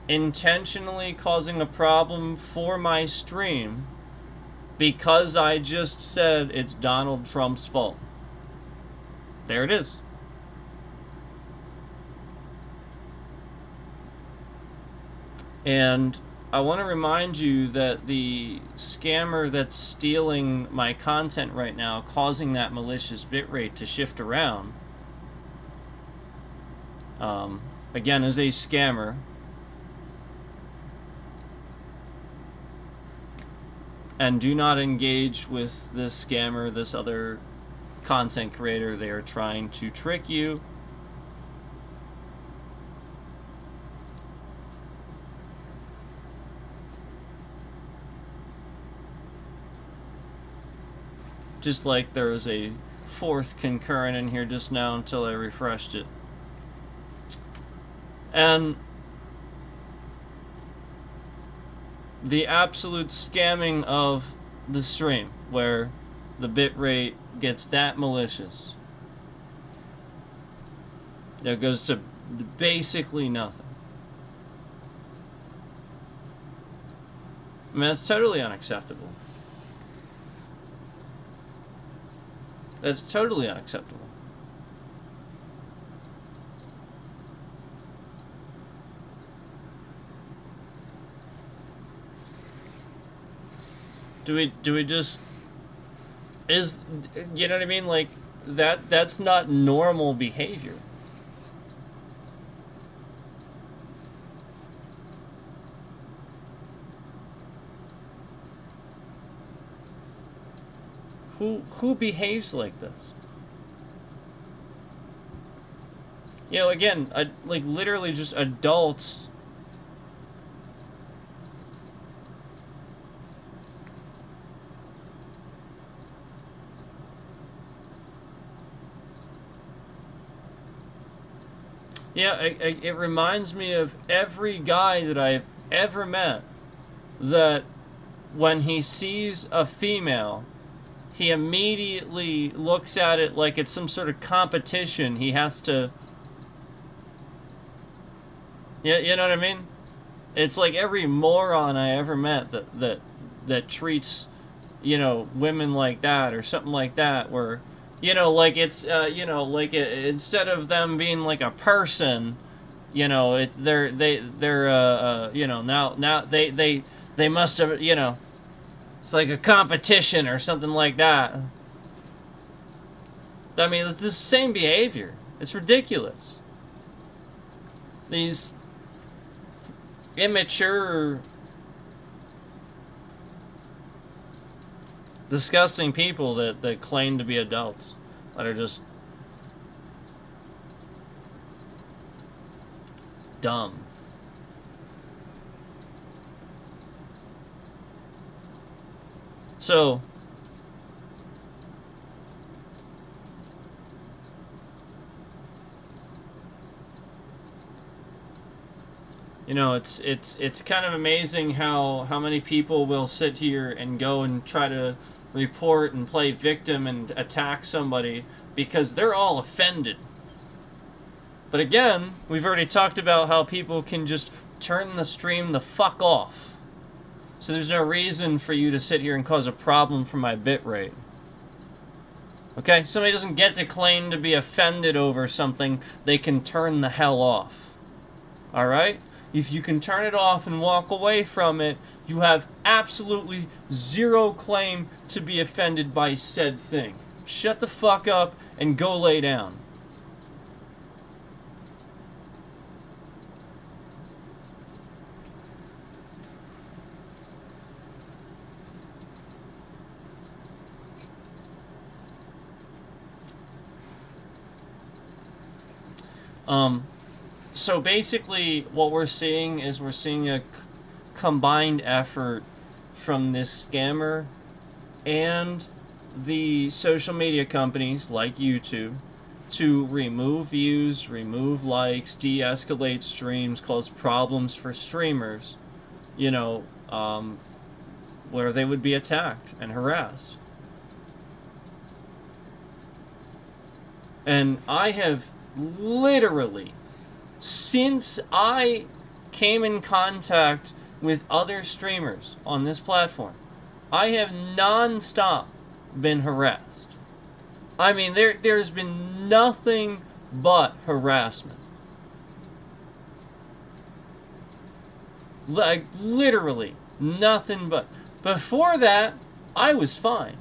Speaker 1: intentionally causing a problem for my stream because I just said it's Donald Trump's fault. There it is. And I want to remind you that the scammer that's stealing my content right now, causing that malicious bitrate to shift around, again, is a scammer. And do not engage with this scammer, this other content creator. They are trying to trick you. Just like there was a fourth concurrent in here just now until I refreshed it. And the absolute scamming of the stream, where the bitrate gets that malicious. It goes to basically nothing. I mean, that's totally unacceptable. That's totally unacceptable. Do we just, is, you know what I mean? Like, that's not normal behavior. Who behaves like this? You know, again, like literally just adults. Yeah, it reminds me of every guy that I've ever met that when he sees a female, he immediately looks at it like it's some sort of competition. He has to... Yeah, you know what I mean? It's like every moron I ever met that treats, you know, women like that or something like that, where, you know, like it's, you know, like instead of them being like a person, you know, they're you know, now they must have, you know, it's like a competition or something like that. I mean, it's the same behavior. It's ridiculous. These immature, disgusting people that claim to be adults, that are just dumb. So, you know, it's kind of amazing how many people will sit here and go and try to report and play victim and attack somebody because they're all offended. But again, we've already talked about how people can just turn the stream the fuck off. So there's no reason for you to sit here and cause a problem for my bitrate. Okay? Somebody doesn't get to claim to be offended over something. They can turn the hell off. Alright? If you can turn it off and walk away from it, you have absolutely zero claim to be offended by said thing. Shut the fuck up and go lay down. So basically what we're seeing is we're seeing a combined effort from this scammer and the social media companies like YouTube to remove views, remove likes, de-escalate streams, cause problems for streamers, you know, where they would be attacked and harassed. And I have literally, since I came in contact with other streamers on this platform, I have non-stop been harassed. I mean, there's been nothing but harassment. Like, literally, nothing but. Before that, I was fine.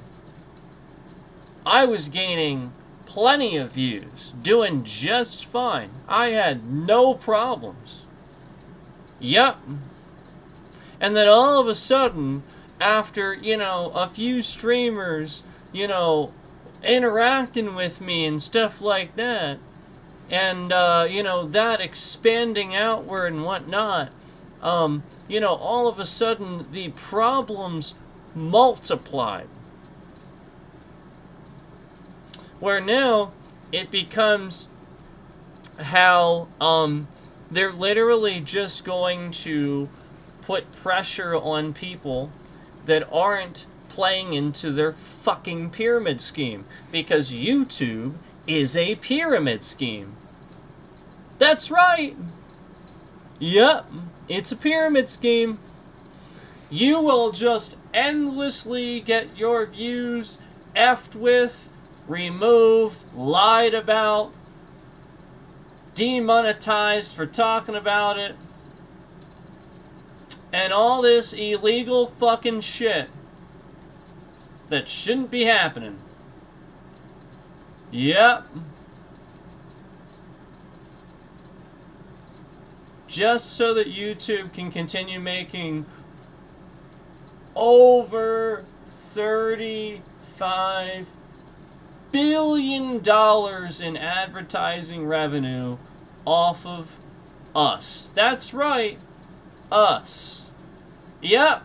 Speaker 1: I was gaining plenty of views, doing just fine. I had no problems. Yep. And then all of a sudden, after, you know, a few streamers, you know, interacting with me and stuff like that, and that expanding outward and whatnot, all of a sudden the problems multiplied, where now it becomes how they're literally just going to put pressure on people that aren't playing into their fucking pyramid scheme, because YouTube is a pyramid scheme. That's right. Yep, it's a pyramid scheme. You will just endlessly get your views effed with, removed, lied about, demonetized for talking about it, and all this illegal fucking shit that shouldn't be happening. Yep. Just so that YouTube can continue making over $35 billion in advertising revenue off of us. That's right. Us. Yep.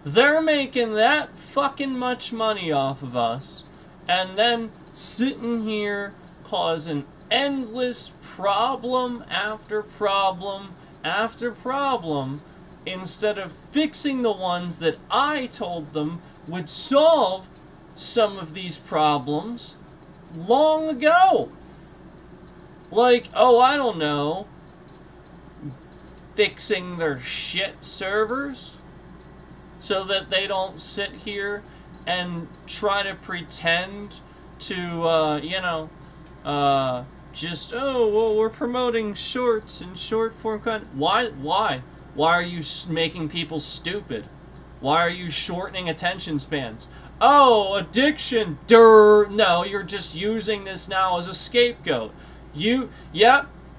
Speaker 1: They're making that fucking much money off of us, and then sitting here causing endless problem after problem after problem, instead of fixing the ones that I told them would solve some of these problems long ago. Like, I don't know, fixing their shit servers so that they don't sit here and try to pretend to, we're promoting shorts and short form content. Why? Why are you making people stupid? Why are you shortening attention spans? Oh, addiction. No, you're just using this now as a scapegoat. See,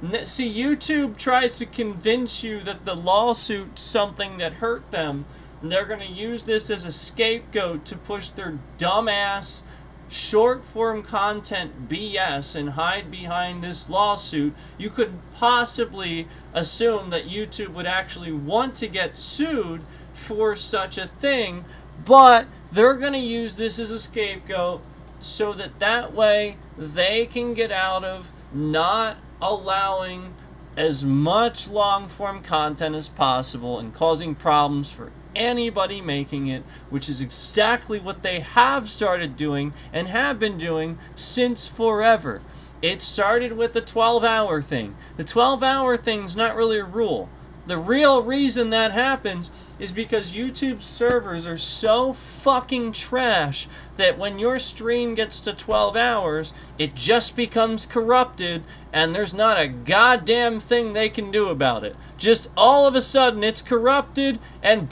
Speaker 1: YouTube tries to convince you that the lawsuit's something that hurt them, and they're going to use this as a scapegoat to push their dumbass short-form content BS and hide behind this lawsuit. You could possibly assume that YouTube would actually want to get sued for such a thing, but they're going to use this as a scapegoat so that way they can get out of not allowing as much long-form content as possible and causing problems for anybody making it, which is exactly what they have started doing and have been doing since forever. It started with the 12-hour thing. The 12-hour thing's not really a rule. The real reason that happens is because YouTube's servers are so fucking trash that when your stream gets to 12 hours, it just becomes corrupted, and there's not a goddamn thing they can do about it. Just all of a sudden, it's corrupted, and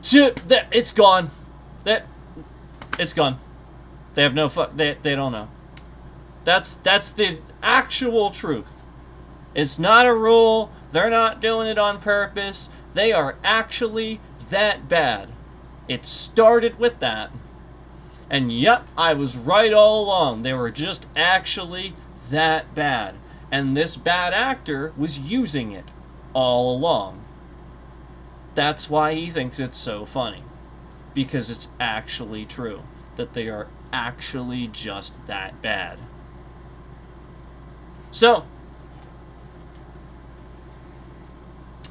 Speaker 1: it's gone. It's gone. They have no they don't know. That's the actual truth. It's not a rule. They're not doing it on purpose. They are actually that bad. It started with that. And yep, I was right all along. They were just actually that bad. And this bad actor was using it all along. That's why he thinks it's so funny. Because it's actually true. That they are actually just that bad. So,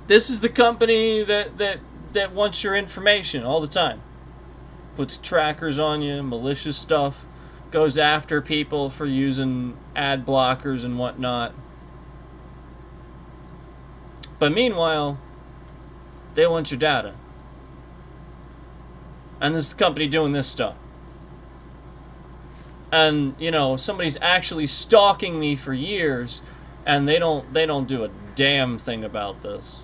Speaker 1: this is the company that wants your information all the time. Puts trackers on you, malicious stuff, goes after people for using ad blockers and whatnot. But meanwhile, they want your data. And this is the company doing this stuff. And, somebody's actually stalking me for years, and they don't do a damn thing about this.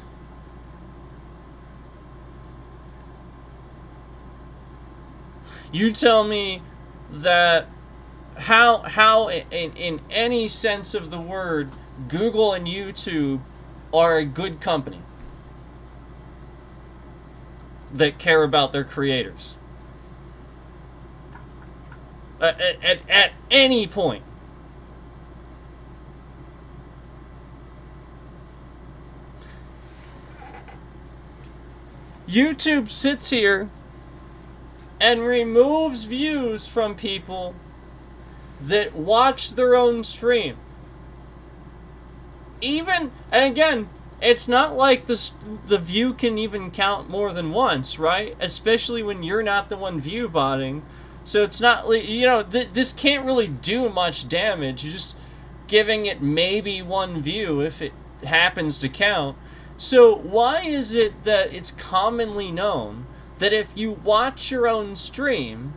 Speaker 1: You tell me that how in any sense of the word, Google and YouTube are a good company that care about their creators. At any point. YouTube sits here and removes views from people that watch their own stream. Even, and again, it's not like the view can even count more than once, right? Especially when you're not the one view botting. So it's not, you know, this can't really do much damage. You're just giving it maybe one view if it happens to count. So why is it that it's commonly known that if you watch your own stream,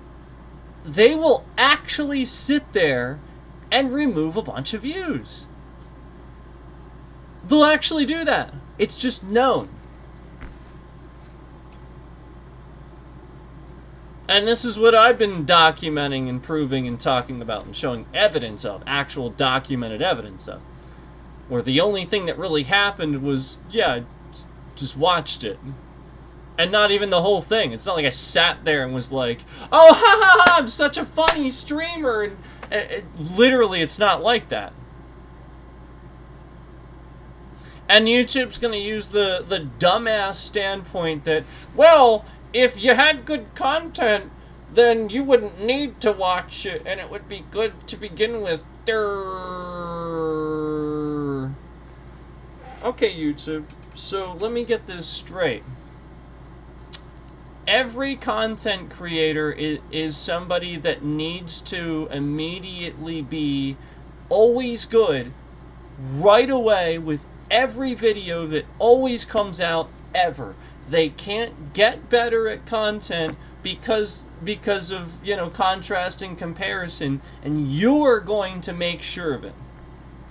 Speaker 1: they will actually sit there and remove a bunch of views? They'll actually do that. It's just known. And this is what I've been documenting and proving and talking about and showing evidence of, actual documented evidence of. Where the only thing that really happened was, yeah, just watched it. And not even the whole thing. It's not like I sat there and was like, oh, ha ha ha, I'm such a funny streamer. And literally, it's not like that. And YouTube's going to use the dumbass standpoint that, well, if you had good content, then you wouldn't need to watch it, and it would be good to begin with. Durr. Okay, YouTube, so let me get this straight. Every content creator is somebody that needs to immediately be always good right away with every video that always comes out ever. They can't get better at content because of, you know, contrast and comparison, and you're going to make sure of it.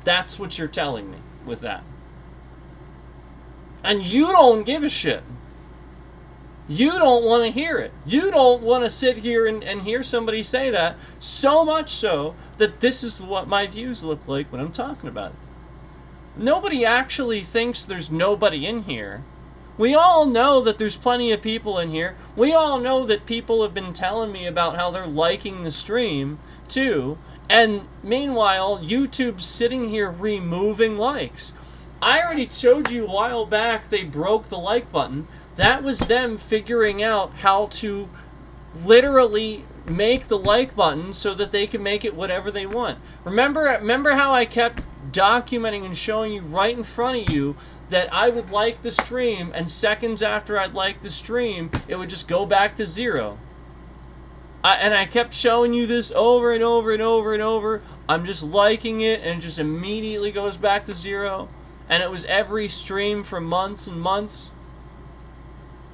Speaker 1: That's what you're telling me with that. And you don't give a shit. You don't want to hear it. You don't want to sit here and hear somebody say that, so much so that this is what my views look like when I'm talking about it. Nobody actually thinks there's nobody in here. We all know that there's plenty of people in here. We all know that people have been telling me about how they're liking the stream, too. And meanwhile, YouTube's sitting here removing likes. I already showed you a while back they broke the like button. That was them figuring out how to literally make the like button so that they can make it whatever they want. Remember how I kept documenting and showing you right in front of you that I would like the stream, and seconds after I'd like the stream, it would just go back to zero. And I kept showing you this over and over and over and over. I'm just liking it, and it just immediately goes back to zero. And it was every stream for months and months.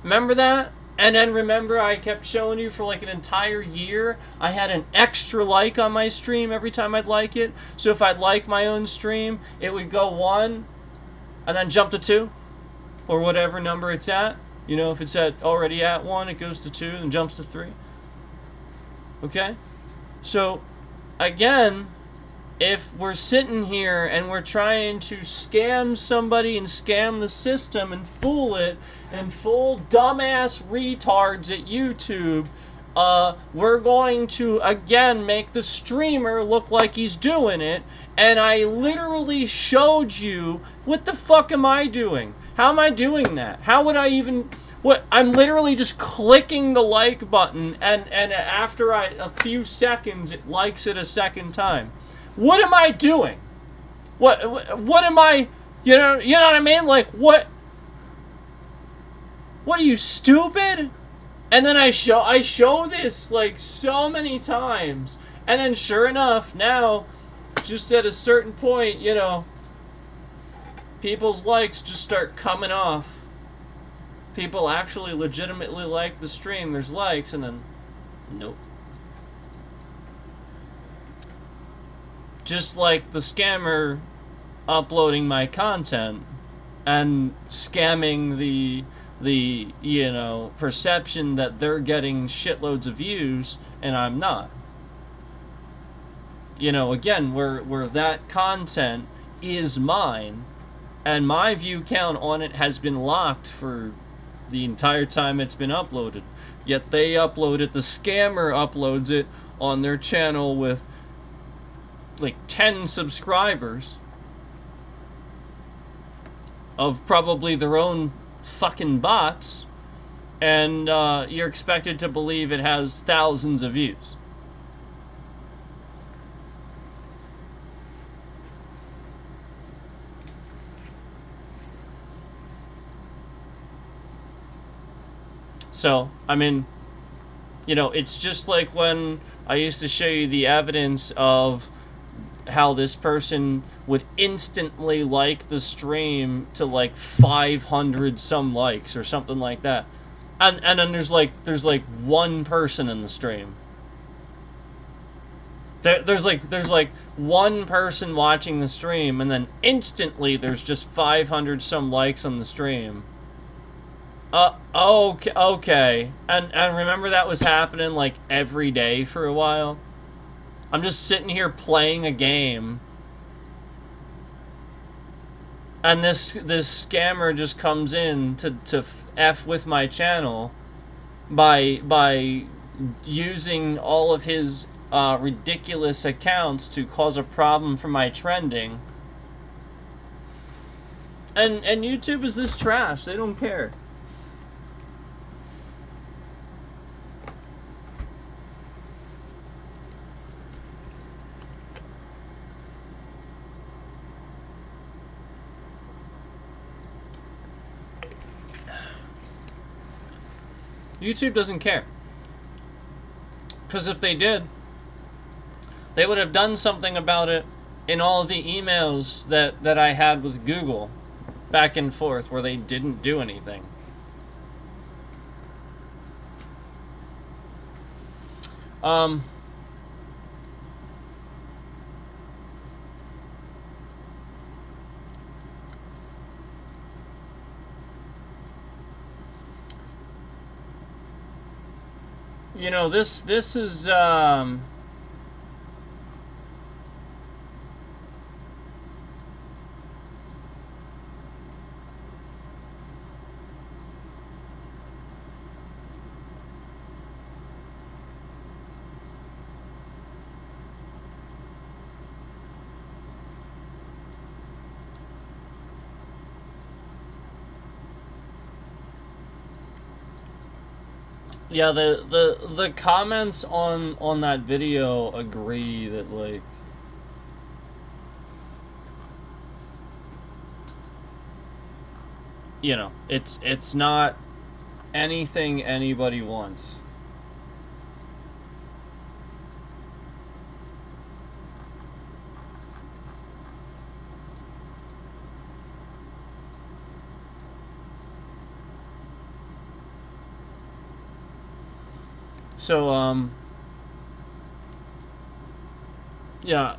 Speaker 1: Remember that? And then remember I kept showing you for like an entire year, I had an extra like on my stream every time I'd like it. So if I'd like my own stream, it would go 1, and then jump to 2, or whatever number it's at. You know, if it's already at 1, it goes to 2 and jumps to 3. Okay? So, again, if we're sitting here and we're trying to scam somebody and scam the system and fool it and fool dumbass retards at YouTube, we're going to, again, make the streamer look like he's doing it. And I literally showed you, what the fuck am I doing? How am I doing that? How would I even... What? I'm literally just clicking the like button, and after a few seconds, it likes it a second time. What am I doing? What am I... You know what I mean? Like, what... What are you, stupid? And then I show this like so many times, and then sure enough, now, just at a certain point, you know, people's likes just start coming off. People actually legitimately like the stream, there's likes, and then, nope. Just like the scammer uploading my content and scamming the you know, perception that they're getting shitloads of views and I'm not. You know, again, where that content is mine and my view count on it has been locked for the entire time it's been uploaded. yet they upload it. The scammer uploads it on their channel with like 10 subscribers of probably their own fucking bots, and you're expected to believe it has thousands of views. So, I mean, you know, it's just like when I used to show you the evidence of how this person would instantly like the stream to like 500 some likes or something like that. And then there's like one person in the stream. There's like one person watching the stream, and then instantly there's just 500 some likes on the stream. Okay. And remember that was happening like every day for a while? I'm just sitting here playing a game, and this scammer just comes in to F with my channel by using all of his ridiculous accounts to cause a problem for my trending. And YouTube is this trash. They don't care. YouTube doesn't care. Because if they did, they would have done something about it in all of the emails that I had with Google back and forth where they didn't do anything. You know, this is yeah, the comments on that video agree that, like, you know, it's not anything anybody wants. So, yeah,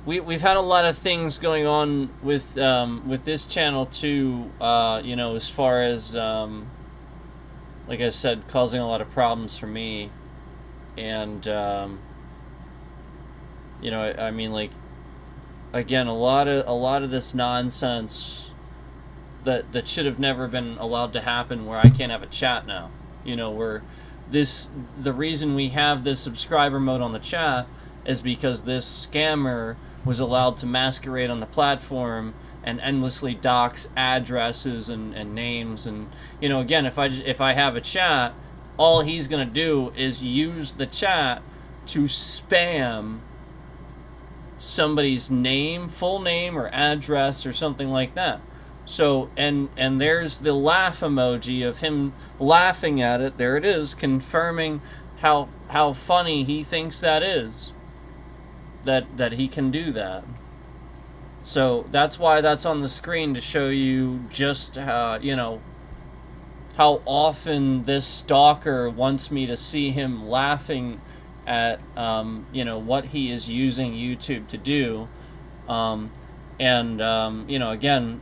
Speaker 1: we've had a lot of things going on with this channel too, you know, as far as, like I said, causing a lot of problems for me, and, you know, I mean, like, again, a lot of this nonsense that should have never been allowed to happen, where I can't have a chat now. You know, where the reason we have this subscriber mode on the chat is because this scammer was allowed to masquerade on the platform and endlessly dox addresses and names. And, you know, again, if I have a chat, all he's gonna do is use the chat to spam somebody's name, full name, or address, or something like that. So, and there's the laugh emoji of him laughing at it. There it is, confirming how funny he thinks that is, that he can do that. So that's why that's on the screen, to show you just how, you know, how often this stalker wants me to see him laughing at, you know, what he is using YouTube to do. You know, again,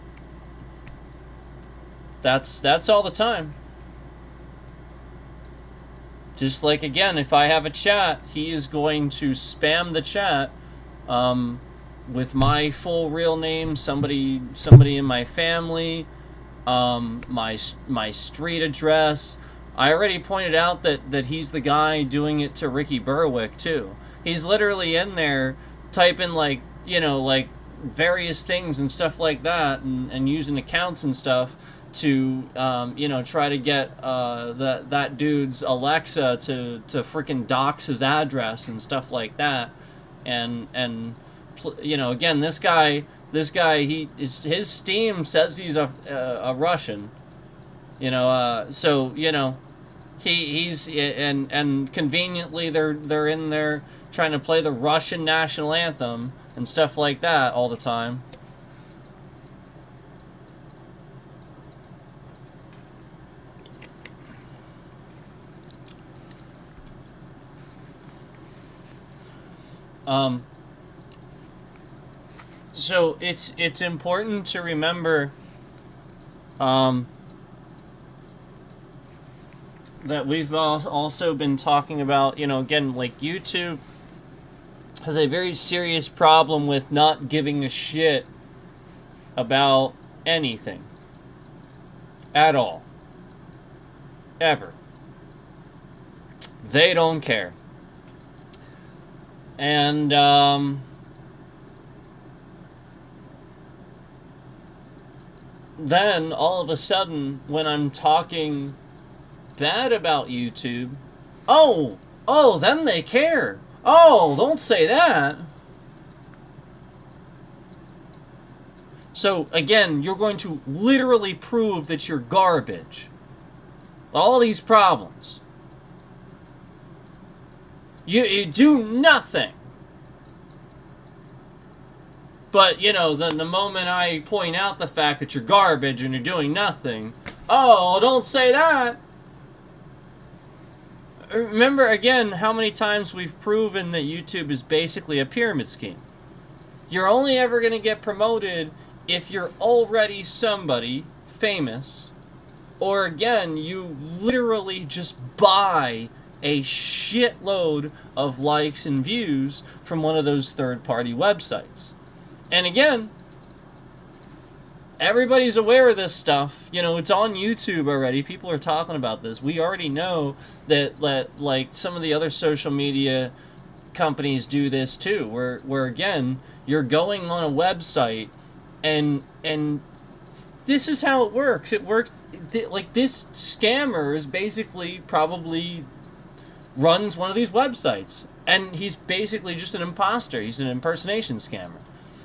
Speaker 1: that's all the time. Just like, again, if I have a chat, he is going to spam the chat with my full real name, somebody in my family, my street address. I already pointed out that he's the guy doing it to Ricky Berwick too. He's literally in there typing like various things and stuff like that, and using accounts and stuff to try to get that dude's Alexa to freaking dox his address and stuff like that, and again, this guy his Steam says he's a Russian, so he's and conveniently they're in there trying to play the Russian national anthem and stuff like that all the time. So it's important to remember that we've also been talking about, again, like YouTube has a very serious problem with not giving a shit about anything at all. Ever. They don't care. And then all of a sudden, when I'm talking bad about YouTube, oh, then they care. Oh, don't say that. So again, you're going to literally prove that you're garbage. All these problems. You do nothing. But, the moment I point out the fact that you're garbage and you're doing nothing, oh, don't say that. Remember, again, how many times we've proven that YouTube is basically a pyramid scheme. You're only ever going to get promoted if you're already somebody famous, or, again, you literally just buy a shitload of likes and views from one of those third-party websites. And again, everybody's aware of this stuff. It's on YouTube already. People are talking about this. We already know that like some of the other social media companies do this too, where again, you're going on a website and this is how it works. It works like this scammer is basically probably runs one of these websites, and he's basically just an imposter. He's an impersonation scammer.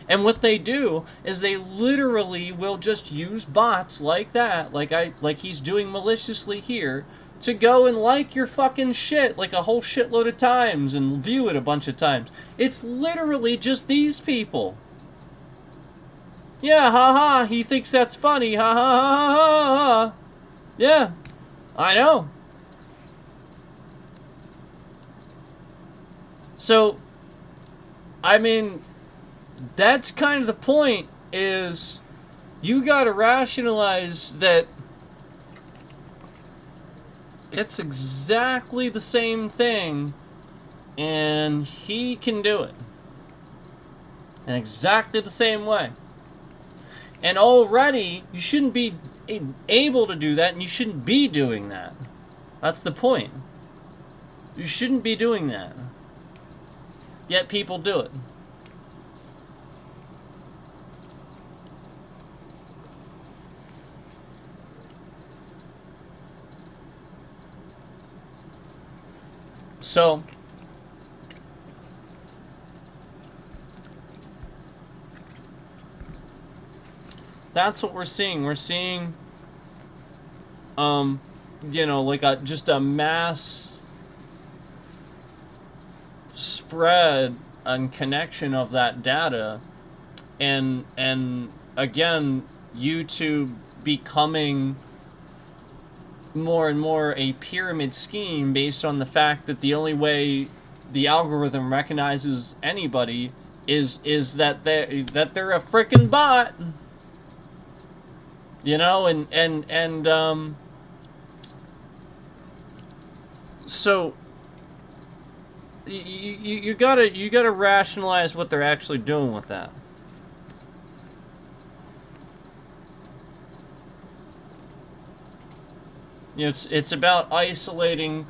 Speaker 1: And what they do is they literally will just use bots like that, like he's doing maliciously here, to go and like your fucking shit like a whole shitload of times and view it a bunch of times. It's literally just these people. Yeah, haha, he thinks that's funny, ha ha ha ha ha. Yeah, I know. So, I mean, that's kind of the point, is you gotta rationalize that it's exactly the same thing and he can do it in exactly the same way. And already you shouldn't be able to do that, and you shouldn't be doing that. That's the point. You shouldn't be doing that. Yet people do it. So, that's what we're seeing. We're seeing, like just a mass spread and connection of that data, and again, YouTube becoming more and more a pyramid scheme based on the fact that the only way the algorithm recognizes anybody is that they're a freaking bot. So you gotta rationalize what they're actually doing with that. You know, it's about isolating.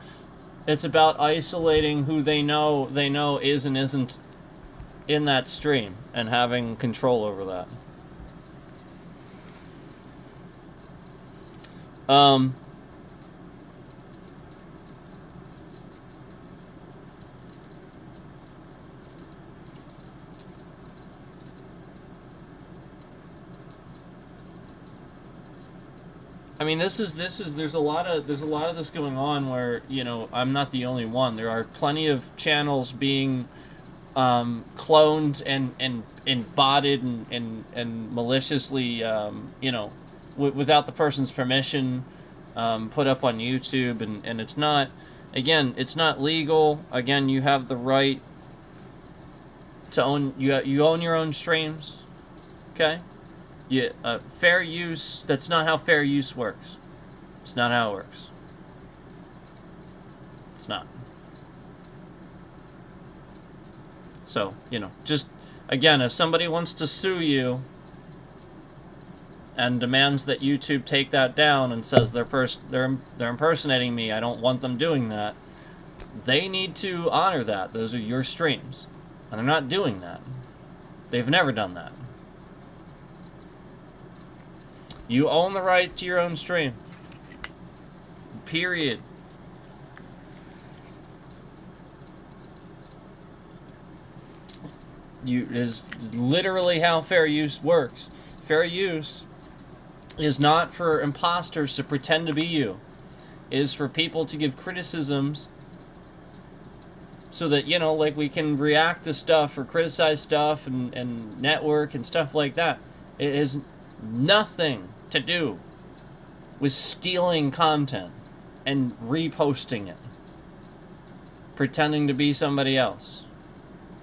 Speaker 1: It's about isolating who they know is and isn't in that stream and having control over that. I mean, there's a lot of this going on where, you know, I'm not the only one. There are plenty of channels being cloned and botted and maliciously, you know, without the person's permission, put up on YouTube, and it's not, again, it's not legal. Again, you have the right to own, you own your own streams, okay? Fair use, that's not how fair use works. It's not how it works. It's not. So, you know, just, again, if somebody wants to sue you and demands that YouTube take that down and says they're impersonating me, I don't want them doing that, they need to honor that. Those are your streams. And they're not doing that. They've never done that. You own the right to your own stream. Period. Is literally how fair use works. Fair use is not for imposters to pretend to be you. It is for people to give criticisms so that, you know, like, we can react to stuff or criticize stuff and network and stuff like that. It has nothing to do with stealing content and reposting it, pretending to be somebody else.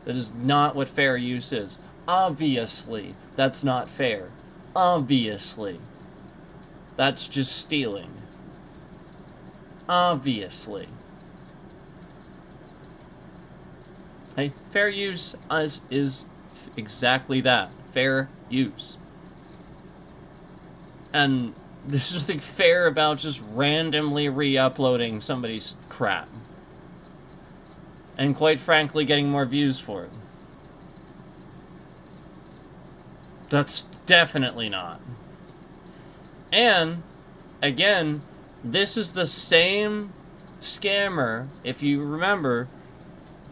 Speaker 1: That is not what fair use is. Obviously, that's not fair. Obviously. That's just stealing. Obviously. Hey, fair use is exactly that. Fair use. And there's nothing fair about just randomly re-uploading somebody's crap. And quite frankly, getting more views for it. That's definitely not. And, again, this is the same scammer, if you remember,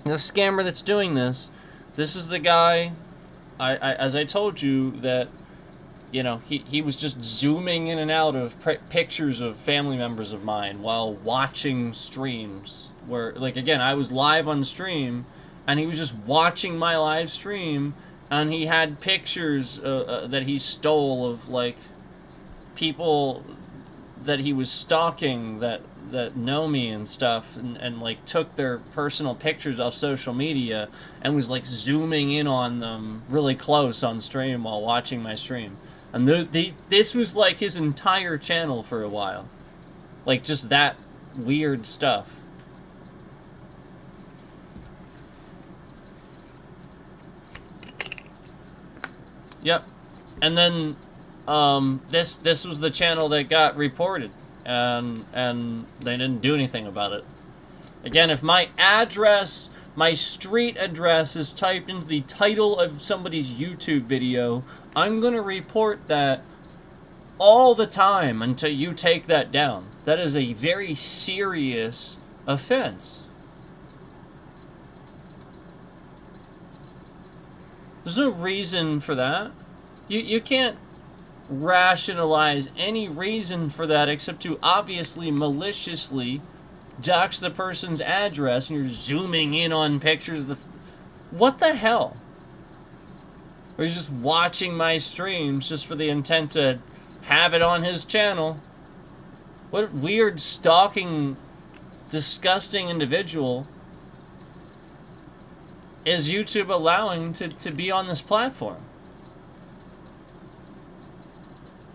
Speaker 1: the scammer that's doing this. This is the guy, as I told you, that, you know, he was just zooming in and out of pictures of family members of mine while watching streams. Where, like, again, I was live on stream, and he was just watching my live stream, and he had pictures that he stole of, like, people that he was stalking that know me and stuff, and like, took their personal pictures off social media and was, like, zooming in on them really close on stream while watching my stream. And this was, like, his entire channel for a while. Like, just that weird stuff. Yep. And then, this was the channel that got reported. And they didn't do anything about it. Again, if my address, my street address, is typed into the title of somebody's YouTube video, I'm gonna report that all the time until you take that down. That is a very serious offense. There's no reason for that. You can't rationalize any reason for that except to obviously maliciously dox the person's address, and you're zooming in on pictures of the... What the hell? Or he's just watching my streams just for the intent to have it on his channel. What weird, stalking, disgusting individual is YouTube allowing to be on this platform?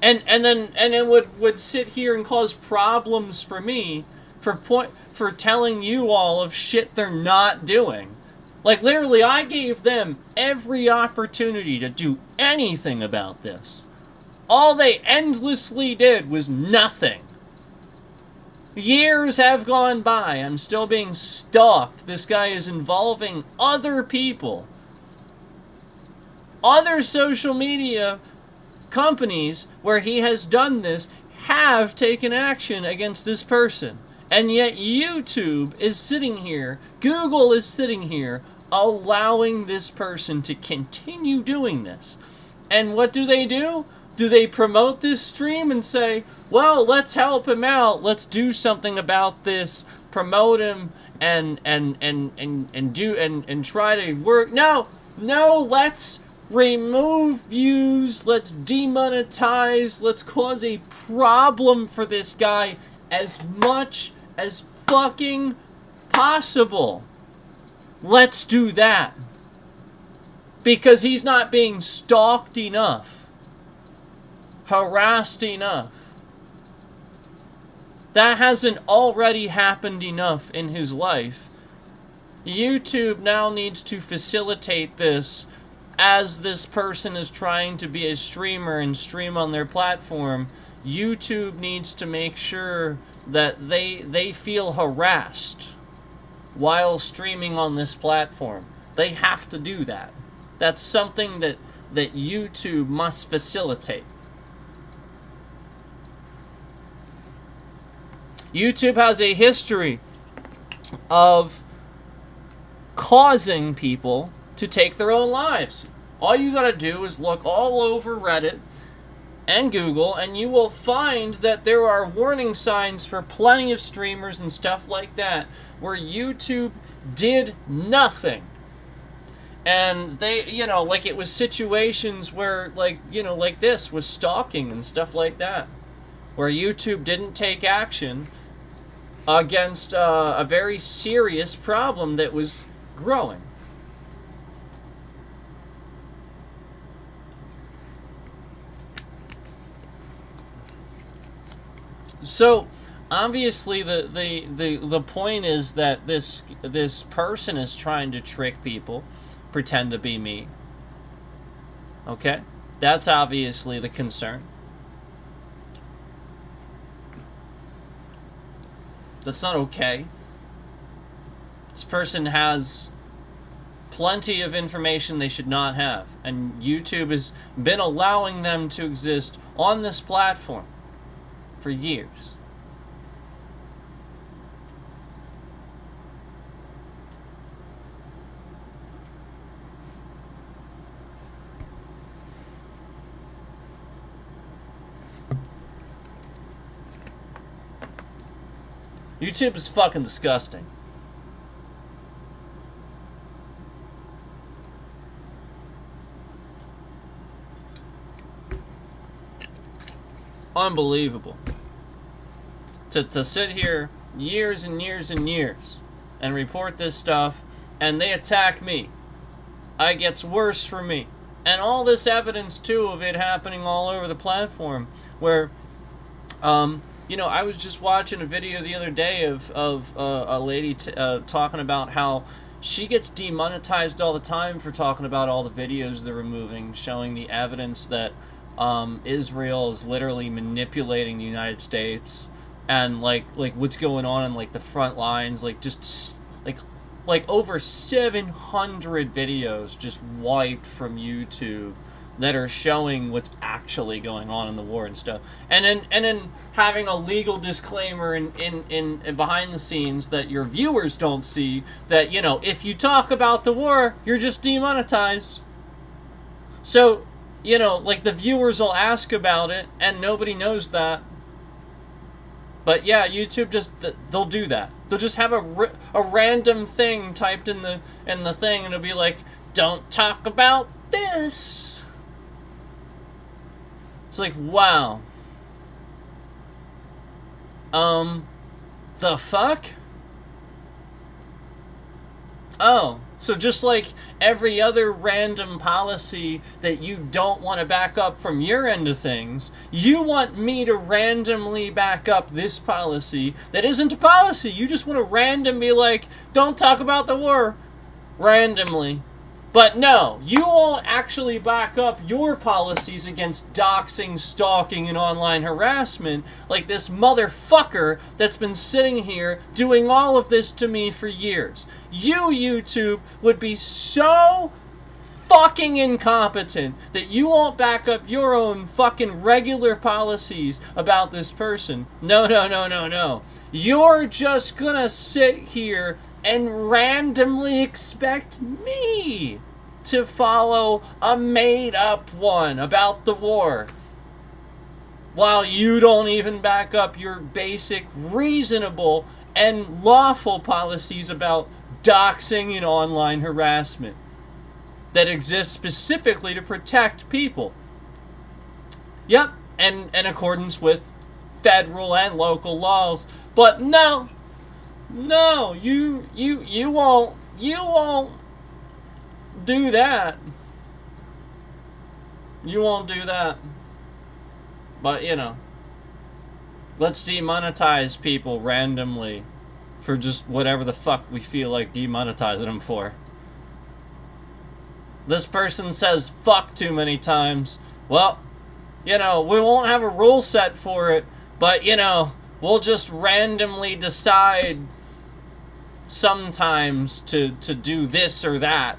Speaker 1: And then would sit here and cause problems for me for telling you all of shit they're not doing. Like, literally, I gave them every opportunity to do anything about this. All they endlessly did was nothing. Years have gone by. I'm still being stalked. This guy is involving other people. Other social media companies where he has done this have taken action against this person. And yet YouTube is sitting here, Google is sitting here, allowing this person to continue doing this. And what do? Do they promote this stream and say, well, let's help him out, let's do something about this, promote him and try to work? No, let's remove views, let's demonetize, let's cause a problem for this guy as much as fucking possible. Let's do that. Because he's not being stalked enough, harassed enough. That hasn't already happened enough in his life. YouTube now needs to facilitate this as this person is trying to be a streamer and stream on their platform. YouTube needs to make sure that they feel harassed while streaming on this platform. They have to do that. That's something that YouTube must facilitate. YouTube has a history of causing people to take their own lives. All you gotta do is look all over Reddit and Google, and you will find that there are warning signs for plenty of streamers and stuff like that where YouTube did nothing. And they, like it was situations where, like this was stalking and stuff like that, where YouTube didn't take action against a very serious problem that was growing. So obviously the point is that this person is trying to trick people, pretend to be me. Okay? That's obviously the concern. That's not okay. This person has plenty of information they should not have, and YouTube has been allowing them to exist on this platform for years. YouTube is fucking disgusting. Unbelievable. To sit here years and years and years and report this stuff, and they attack me. It gets worse for me. And all this evidence, too, of it happening all over the platform, where, I was just watching a video the other day of a lady talking about how she gets demonetized all the time for talking about all the videos they're removing, showing the evidence that Israel is literally manipulating the United States, and like what's going on in like the front lines, like just like over 700 videos just wiped from YouTube that are showing what's actually going on in the war and stuff, and then having a legal disclaimer in behind the scenes that your viewers don't see, that if you talk about the war, you're just demonetized. So like the viewers will ask about it and nobody knows that. But yeah, YouTube they'll do that. They'll just have a random thing typed in the thing, and it'll be like, don't talk about this. It's like, wow. The fuck? Oh, so just like every other random policy that you don't want to back up from your end of things, you want me to randomly back up this policy that isn't a policy. You just want to randomly be like, don't talk about the war. Randomly. But no, you won't actually back up your policies against doxing, stalking, and online harassment like this motherfucker that's been sitting here doing all of this to me for years. You, YouTube, would be so fucking incompetent that you won't back up your own fucking regular policies about this person. No, no, no, no, no. You're just gonna sit here and randomly expect me to follow a made-up one about the war, while you don't even back up your basic, reasonable, and lawful policies about doxing and online harassment that exist specifically to protect people. Yep, and in accordance with federal and local laws. But no, you won't do that. You won't do that. But, you know, let's demonetize people randomly for just whatever the fuck we feel like demonetizing them for. This person says fuck too many times. Well, you know, we won't have a rule set for it, but, you know, we'll just randomly decide sometimes to do this or that.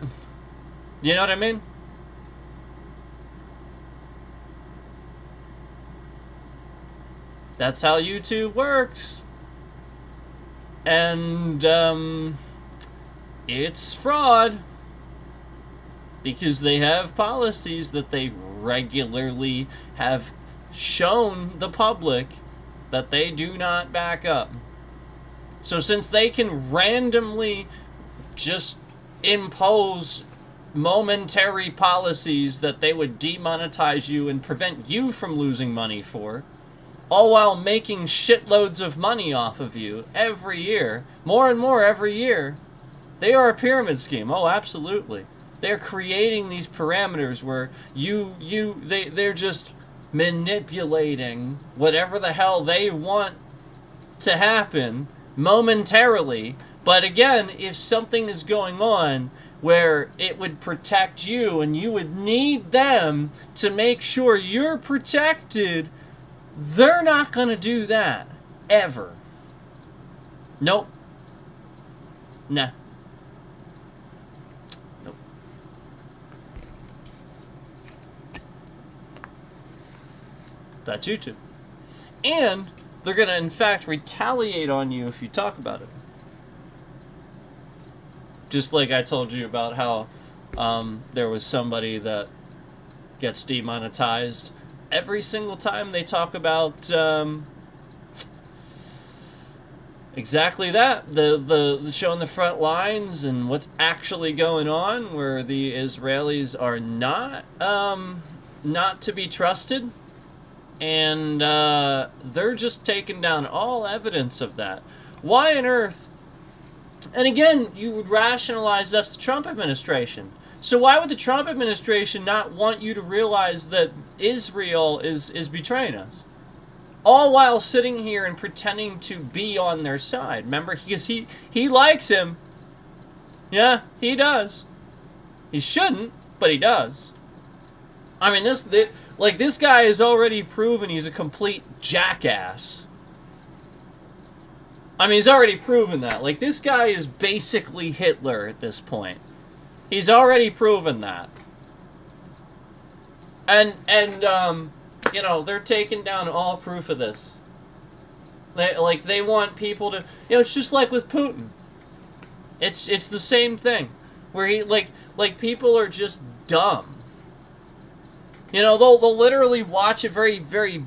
Speaker 1: You know what I mean? That's how YouTube works. And, it's fraud. Because they have policies that they regularly have shown the public that they do not back up. So since they can randomly just impose momentary policies that they would demonetize you and prevent you from losing money for, all while making shitloads of money off of you every year, more and more every year, they are a pyramid scheme. Oh, absolutely. They're creating these parameters where they're just manipulating whatever the hell they want to happen momentarily. But again, if something is going on where it would protect you and you would need them to make sure you're protected, they're not going to do that. Ever. Nope. Nah. Nope. That's YouTube. And they're going to, in fact, retaliate on you if you talk about it. Just like I told you about how there was somebody that gets demonetized every single time they talk about exactly that, the show on the front lines and what's actually going on, where the Israelis are not to be trusted, and they're just taking down all evidence of that. Why on earth? And again, you would rationalize that's the Trump administration. So why would the Trump administration not want you to realize that Israel is betraying us? All while sitting here and pretending to be on their side. Remember, because he likes him. Yeah, he does. He shouldn't, but he does. I mean, this guy has already proven he's a complete jackass. I mean, he's already proven that. Like, this guy is basically Hitler at this point. He's already proven that. And you know, they're taking down all proof of this. They want people to, you know, it's just like with Putin. It's the same thing. Where he, like people are just dumb. You know, they'll literally watch a very, very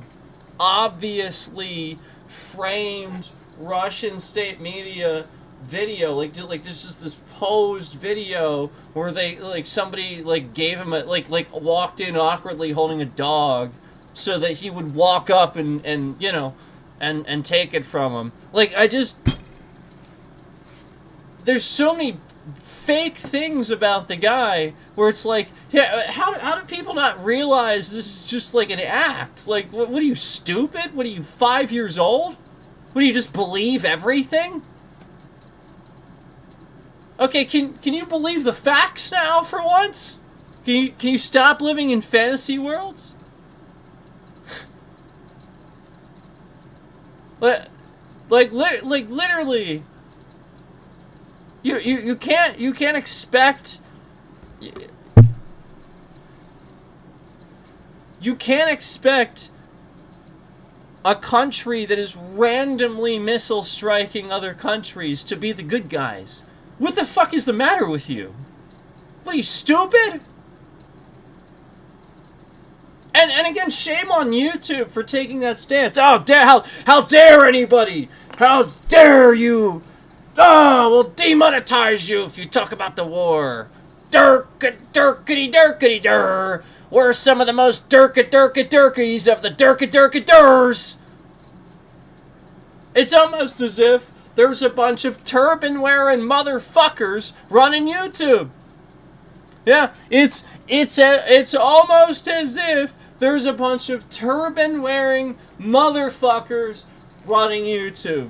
Speaker 1: obviously framed Russian state media video, like there's just this posed video where they, like, somebody, like, gave him a, like walked in awkwardly holding a dog so that he would walk up and you know, and take it from him. Like, there's so many fake things about the guy where it's like, yeah, how do people not realize this is just like an act? Like, what are you, stupid? What are you, 5 years old? What do you just believe everything? Okay, can you believe the facts now for once? Can you stop living in fantasy worlds? like literally, you can't expect a country that is randomly missile striking other countries to be the good guys. What the fuck is the matter with you? What are you, stupid? And again, shame on YouTube for taking that stance. Oh, how dare anybody? How dare you? Oh, we'll demonetize you if you talk about the war. Dirkity-dirkity-dirkity-dur. We're some of the most dirkies of the dirkidurs. It's almost as if there's a bunch of turban-wearing motherfuckers running YouTube. Yeah, it's almost as if there's a bunch of turban-wearing motherfuckers running YouTube.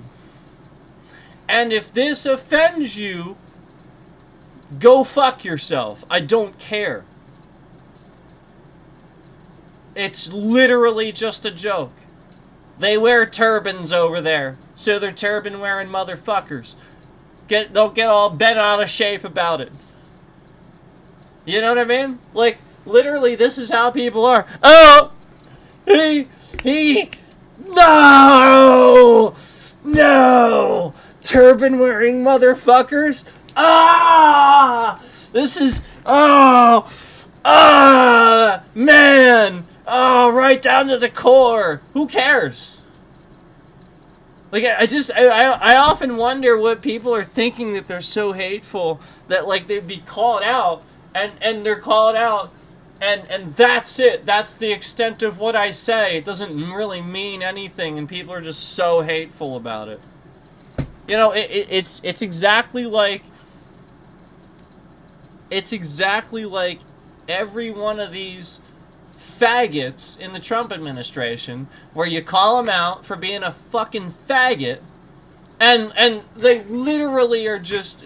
Speaker 1: And if this offends you, go fuck yourself. I don't care. It's literally just a joke. They wear turbans over there, so they're turban-wearing motherfuckers. They'll get all bent out of shape about it. You know what I mean? Like, literally, this is how people are. Oh! No! Turban-wearing motherfuckers? This is, man! Oh, right down to the core. Who cares? Like, I often wonder what people are thinking, that they're so hateful that, like, they'd be called out, and they're called out, and that's it. That's the extent of what I say. It doesn't really mean anything, and people are just so hateful about it. You know, it's exactly like every one of these faggots in the Trump administration, where you call them out for being a fucking faggot, and they literally are just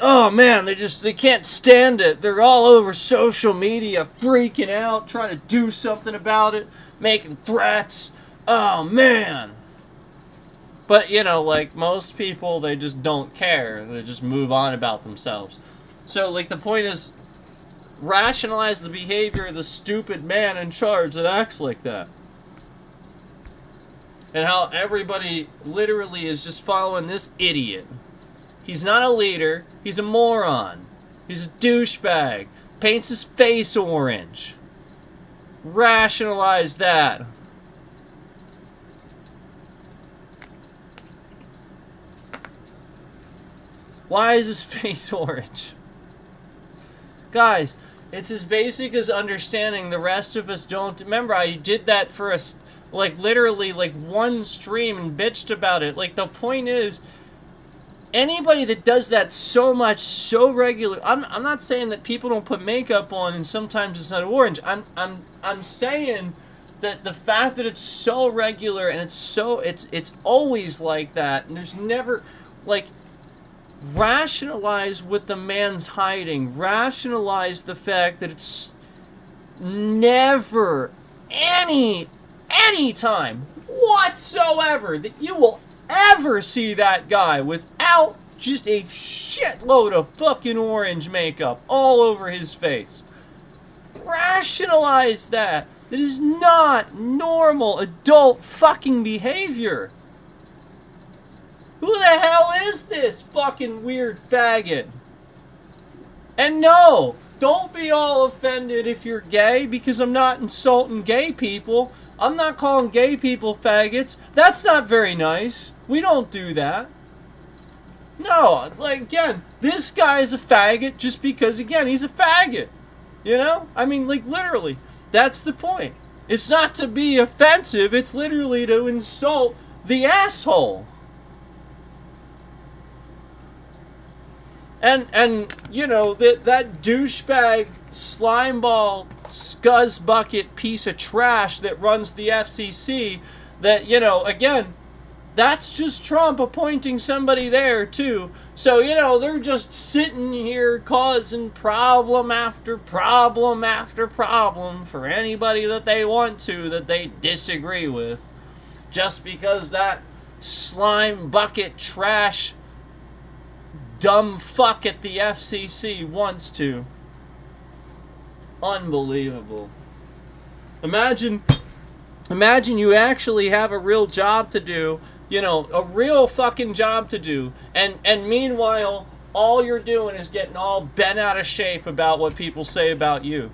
Speaker 1: oh man, they can't stand it. They're all over social media freaking out, trying to do something about it, making threats. Oh man. But, you know, like, most people, they just don't care. They just move on about themselves. So, like, the point is, rationalize the behavior of the stupid man in charge that acts like that. And how everybody literally is just following this idiot. He's not a leader. He's a moron. He's a douchebag. Paints his face orange. Rationalize that. Why is his face orange? Guys, it's as basic as understanding the rest of us don't. Remember, I did that for us, like, literally, like, one stream and bitched about it. Like, the point is, anybody that does that so much, so regular. I'm not saying that people don't put makeup on and sometimes it's not orange. I'm saying that the fact that it's so regular and it's always like that, and there's never, like, rationalize what the man's hiding. Rationalize the fact that it's never any time whatsoever that you will ever see that guy without just a shitload of fucking orange makeup all over his face. Rationalize that. That is not normal adult fucking behavior. Who the hell is this fucking weird faggot? And no, don't be all offended if you're gay, because I'm not insulting gay people. I'm not calling gay people faggots. That's not very nice. We don't do that. No, like, again, this guy's a faggot just because, again, he's a faggot. You know? I mean, like, literally, that's the point. It's not to be offensive, it's literally to insult the asshole. And you know, that douchebag slimeball scuzz bucket piece of trash that runs the FCC, that, you know, again, that's just Trump appointing somebody there too. So, you know, they're just sitting here causing problem after problem after problem for anybody that they want to, that they disagree with, just because that slime bucket trash dumb fuck at the FCC wants to. Unbelievable. Imagine you actually have a real job to do, you know, a real fucking job to do, and meanwhile, all you're doing is getting all bent out of shape about what people say about you.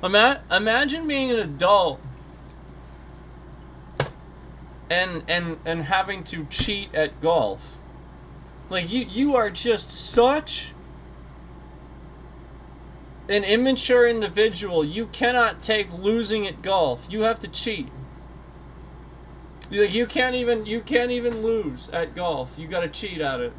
Speaker 1: Imagine being an adult and having to cheat at golf. Like, you are just such an immature individual. You cannot take losing at golf. You have to cheat. You can't even lose at golf. You gotta cheat at it.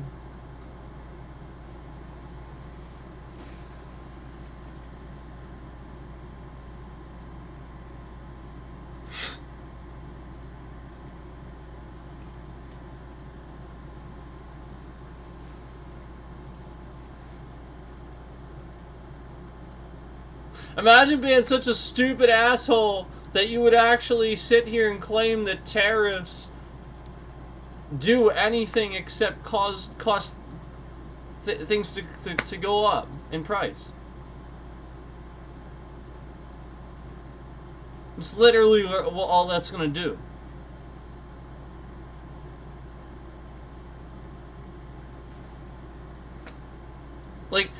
Speaker 1: Imagine being such a stupid asshole that you would actually sit here and claim that tariffs do anything except cause things to go up in price. It's literally all that's going to do. Like,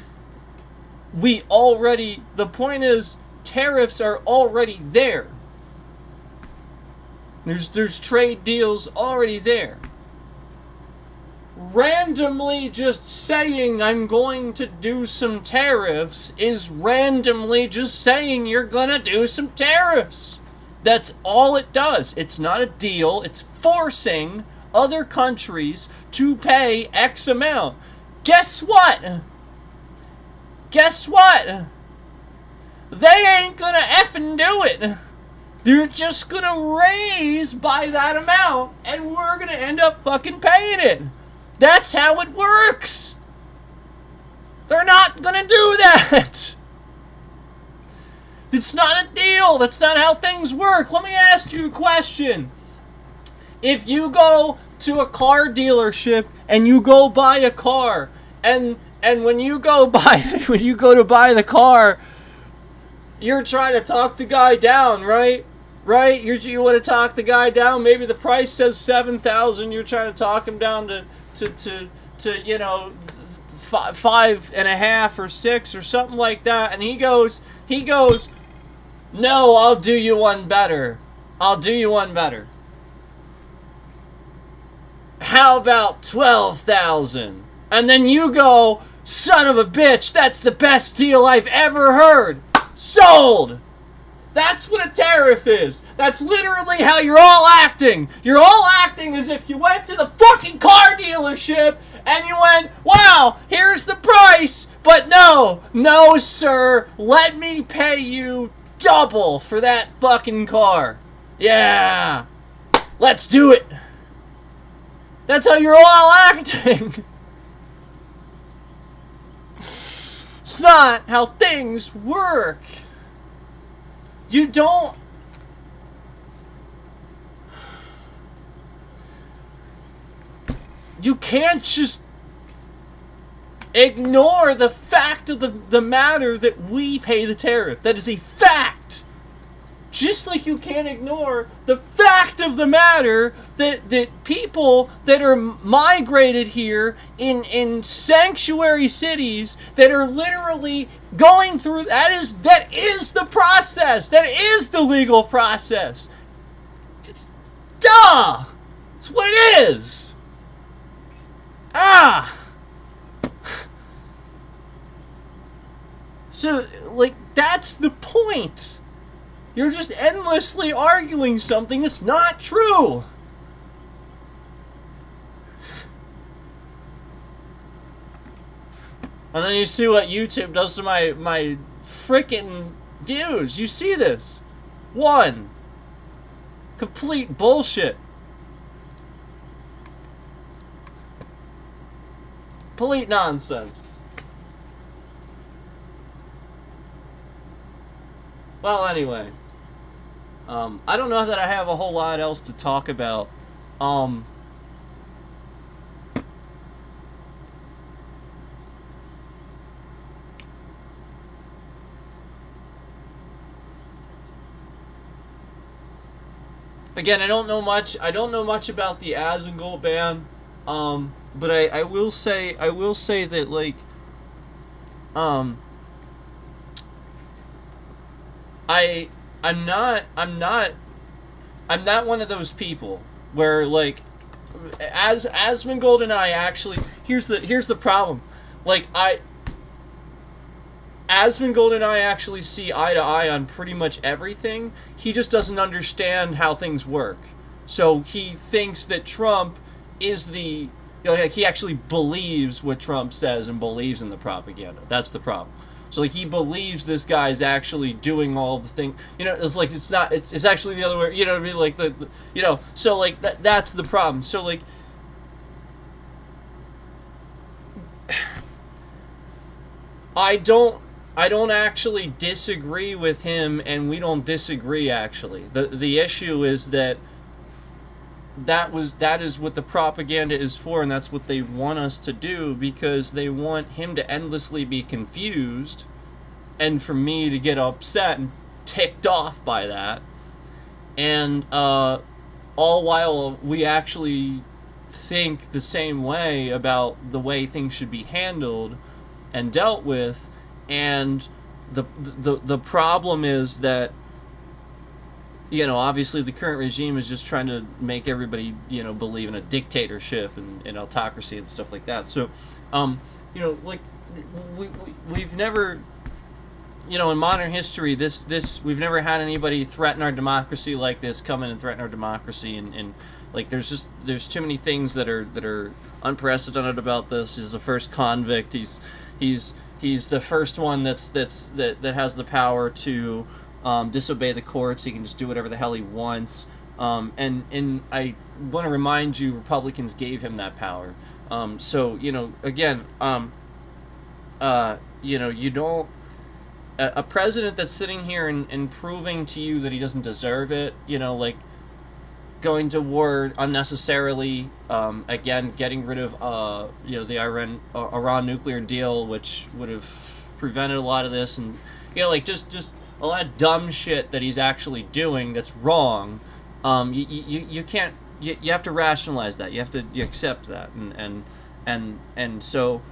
Speaker 1: the point is, tariffs are already there. There's trade deals already there. Randomly just saying I'm going to do some tariffs is randomly just saying you're gonna do some tariffs. That's all it does. It's not a deal. It's forcing other countries to pay X amount. Guess what? Guess what? They ain't gonna effing do it. They're just gonna raise by that amount, and we're gonna end up fucking paying it. That's how it works. They're not gonna do that. It's not a deal. That's not how things work. Let me ask you a question. If you go to a car dealership and you go buy a car, and when you go to buy the car, you're trying to talk the guy down, right? Right? You want to talk the guy down. Maybe the price says $7,000. You're trying to talk him down to you know, 5.5 or 6 or something like that. And he goes, no, I'll do you one better. I'll do you one better. How about 12,000? And then you go, son of a bitch, that's the best deal I've ever heard. Sold! That's what a tariff is. That's literally how you're all acting. You're all acting as if you went to the fucking car dealership and you went, wow, here's the price. But no, sir, let me pay you double for that fucking car. Yeah, let's do it. That's how you're all acting. It's not how things work. You don't... You can't just ignore the fact of the matter that we pay the tariff. That is a fact. Just like you can't ignore the fact of the matter that people that are migrated here in sanctuary cities that are literally going through, that is the process. That is the legal process. It's duh. It's what it is. So, like, that's the point. You're just endlessly arguing something that's not true. And then you see what YouTube does to my freaking views. You see this. 1. Complete bullshit. Complete nonsense. Well, anyway. I don't know that I have a whole lot else to talk about. Again, I don't know much about the Asmongold ban. But I will say that, like, I'm not one of those people where, like, as Asmongold and I actually, here's the problem. Like, Asmongold and I actually see eye to eye on pretty much everything. He just doesn't understand how things work. So he thinks that Trump is the, like, he actually believes what Trump says and believes in the propaganda. That's the problem. So, like, he believes this guy's actually doing all the thing. It's like, it's not. It's actually the other way. You know what I mean? Like the So, like, that's the problem. So, like, I don't actually disagree with him, and we don't disagree. Actually, the issue is that is what the propaganda is for, and that's what they want us to do, because they want him to endlessly be confused, and for me to get upset and ticked off by that, and all while we actually think the same way about the way things should be handled and dealt with. And the problem is that, obviously the current regime is just trying to make everybody, believe in a dictatorship and autocracy and stuff like that. So, like, we've never, in modern history, we've never had anybody threaten our democracy like this, come in and threaten our democracy, and like, there's too many things that are unprecedented about this. He's the first convict. He's the first one that has the power to disobey the courts. He can just do whatever the hell he wants. And I want to remind you, Republicans gave him that power. So, again, you don't, a president that's sitting here and proving to you that he doesn't deserve it, like, going to war unnecessarily, again, getting rid of the Iran nuclear deal, which would have prevented a lot of this, and like, just a lot of dumb shit that he's actually doing that's wrong. You can't, you have to rationalize that. You have to accept that, and so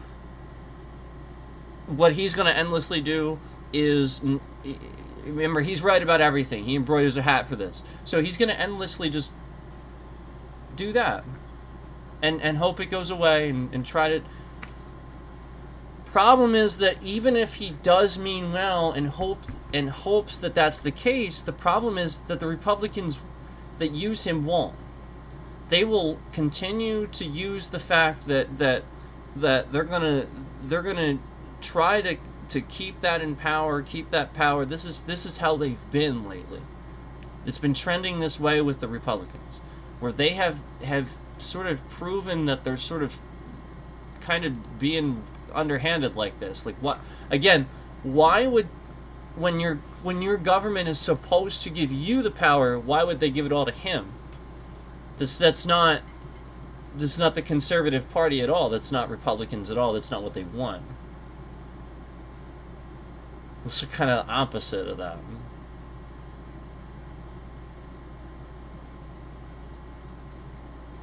Speaker 1: what he's going to endlessly do is, remember, he's right about everything. He embroiders a hat for this. So he's going to endlessly just do that and hope it goes away and try to. Problem is that even if he does mean well and hopes that that's the case, the problem is that the Republicans that use him won't. They will continue to use the fact that they're gonna try to keep that in power, keep that power. This is how they've been lately. It's been trending this way with the Republicans, where they have sort of proven that they're sort of kind of being underhanded like this. Like, what, again, why would, when your government is supposed to give you the power, why would they give it all to him? That's not the conservative party at all. That's not Republicans at all. That's not what they want. It's kind of opposite of that.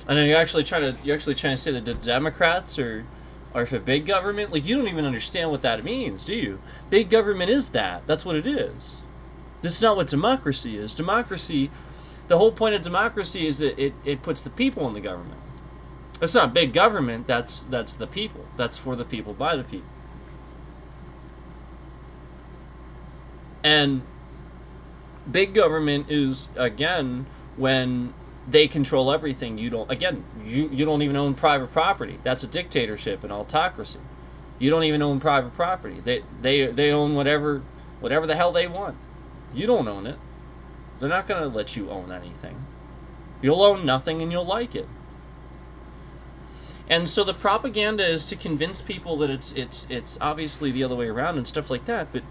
Speaker 1: I know you're actually trying to say that the Democrats are for big government. Like, you don't even understand what that means, do you? Big government is that. That's what it is. That's not what democracy is. Democracy, the whole point of democracy is that it puts the people in the government. That's not big government. That's the people. That's for the people, by the people. And big government is, again, when they control everything. You don't, again, you don't even own private property. That's a dictatorship and autocracy. You don't even own private property. They own whatever the hell they want. You don't own it. They're not going to let you own anything. You'll own nothing and you'll like it. And so the propaganda is to convince people that it's obviously the other way around and stuff like that. But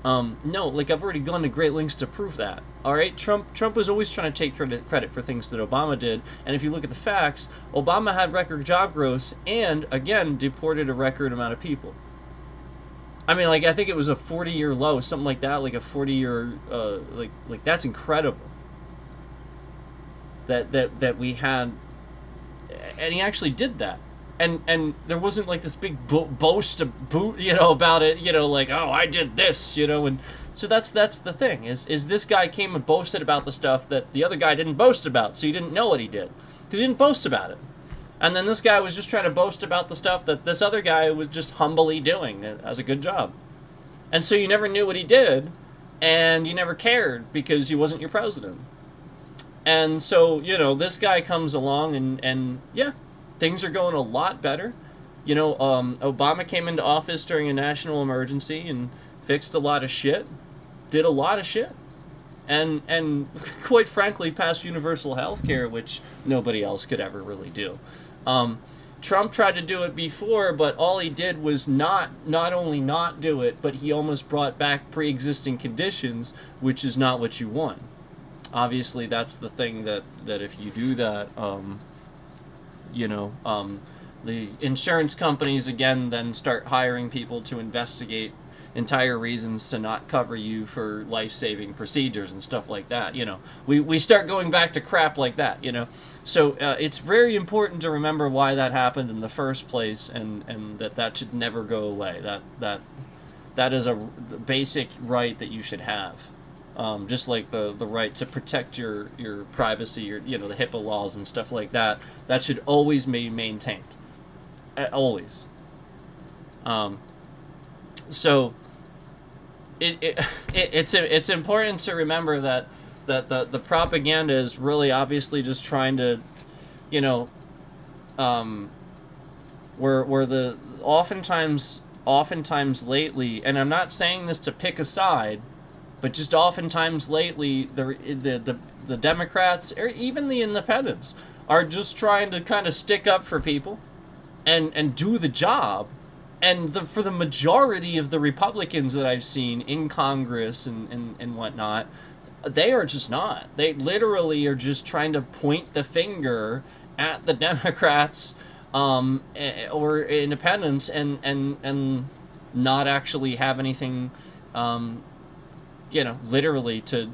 Speaker 1: no, like, I've already gone to great lengths to prove that. All right, Trump was always trying to take credit for things that Obama did. And if you look at the facts, Obama had record job growth and, again, deported a record amount of people. I mean, like, I think it was a 40-year low, something like that, like a 40-year, like that's incredible. That we had, and he actually did that. And there wasn't like this big boast about it, like, oh, I did this, and so that's the thing is this guy came and boasted about the stuff that the other guy didn't boast about, so you didn't know what he did because he didn't boast about it. And then this guy was just trying to boast about the stuff that this other guy was just humbly doing as a good job. And so you never knew what he did, and you never cared because he wasn't your president. And so, this guy comes along and yeah, things are going a lot better. Obama came into office during a national emergency and fixed a lot of shit, did a lot of shit. And quite frankly, passed universal health care, which nobody else could ever really do. Trump tried to do it before, but all he did was not only not do it, but he almost brought back pre-existing conditions, which is not what you want. Obviously, that's the thing that if you do that, the insurance companies, again, then start hiring people to investigate entire reasons to not cover you for life-saving procedures and stuff like that. We start going back to crap like that, So it's very important to remember why that happened in the first place, and that should never go away. That is a basic right that you should have. Just like the right to protect your privacy, the HIPAA laws and stuff like that. That should always be maintained. Always. So it's important to remember that the propaganda is really obviously just trying to, where the oftentimes lately, and I'm not saying this to pick a side, but just oftentimes lately, the Democrats or even the independents are just trying to kind of stick up for people and do the job. And for the majority of the Republicans that I've seen in Congress and whatnot, they are just not. They literally are just trying to point the finger at the Democrats or independents and not actually have anything, literally to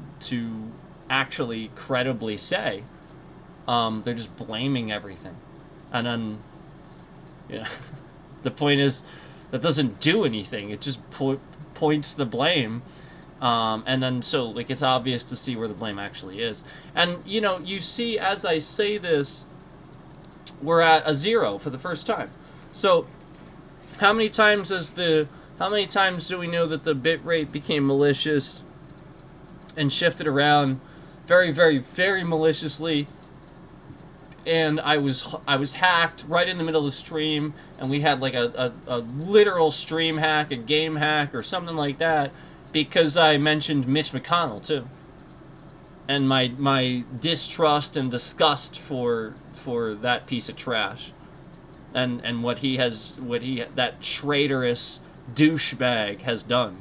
Speaker 1: actually credibly say. They're just blaming everything. And then, the point is, that doesn't do anything. It just points the blame. And then, so, it's obvious to see where the blame actually is. And, you see, as I say this, we're at a 0 for the first time. So, how many times do we know that the bit rate became malicious and shifted around very, very, very maliciously? And I was hacked right in the middle of the stream, and we had like a literal stream hack, a game hack, or something like that, because I mentioned Mitch McConnell too, and my distrust and disgust for that piece of trash, and that traitorous douchebag has done.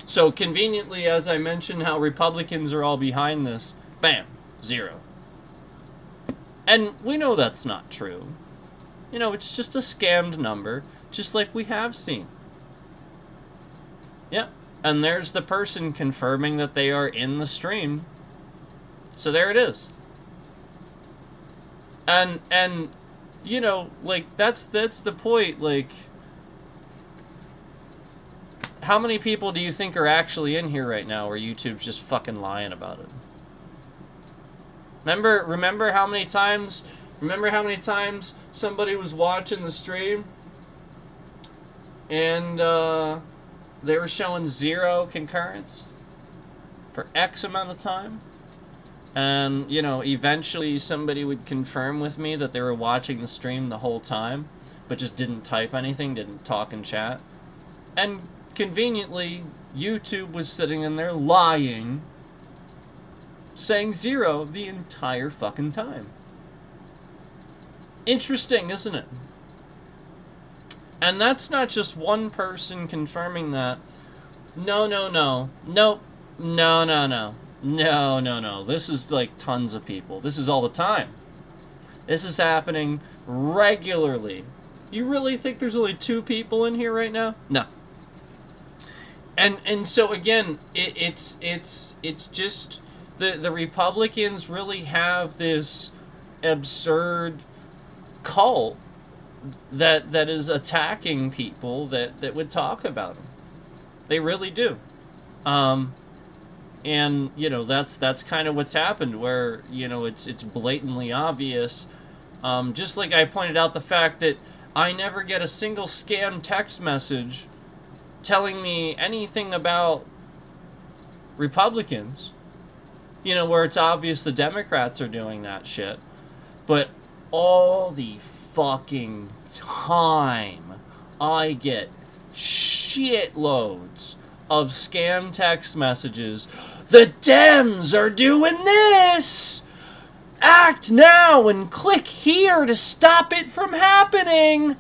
Speaker 1: So conveniently, as I mentioned, how Republicans are all behind this, bam, 0. And we know that's not true. It's just a scammed number, just like we have seen. Yeah, and there's the person confirming that they are in the stream. So there it is. And that's the point, how many people do you think are actually in here right now, or YouTube's just fucking lying about it? Remember how many times somebody was watching the stream And they were showing 0 concurrence for X amount of time. And, you know, eventually somebody would confirm with me that they were watching the stream the whole time, but just didn't type anything, didn't talk in chat. And conveniently, YouTube was sitting in there lying, saying 0 the entire fucking time. Interesting, isn't it? And that's not just one person confirming that. No. Nope. No. This is like tons of people. This is all the time. This is happening regularly. You really think there's only 2 people in here right now? No. And so again, it's just the Republicans really have this absurd cult that is attacking people that would talk about them. They really do. And you know, that's kind of what's happened, where, you know, it's blatantly obvious. Just like I pointed out the fact that I never get a single scam text message telling me anything about Republicans, you know, where it's obvious the Democrats are doing that shit. But all the fucking time I get shitloads of scam text messages. The Dems are doing this! Act now and click here to stop it from happening!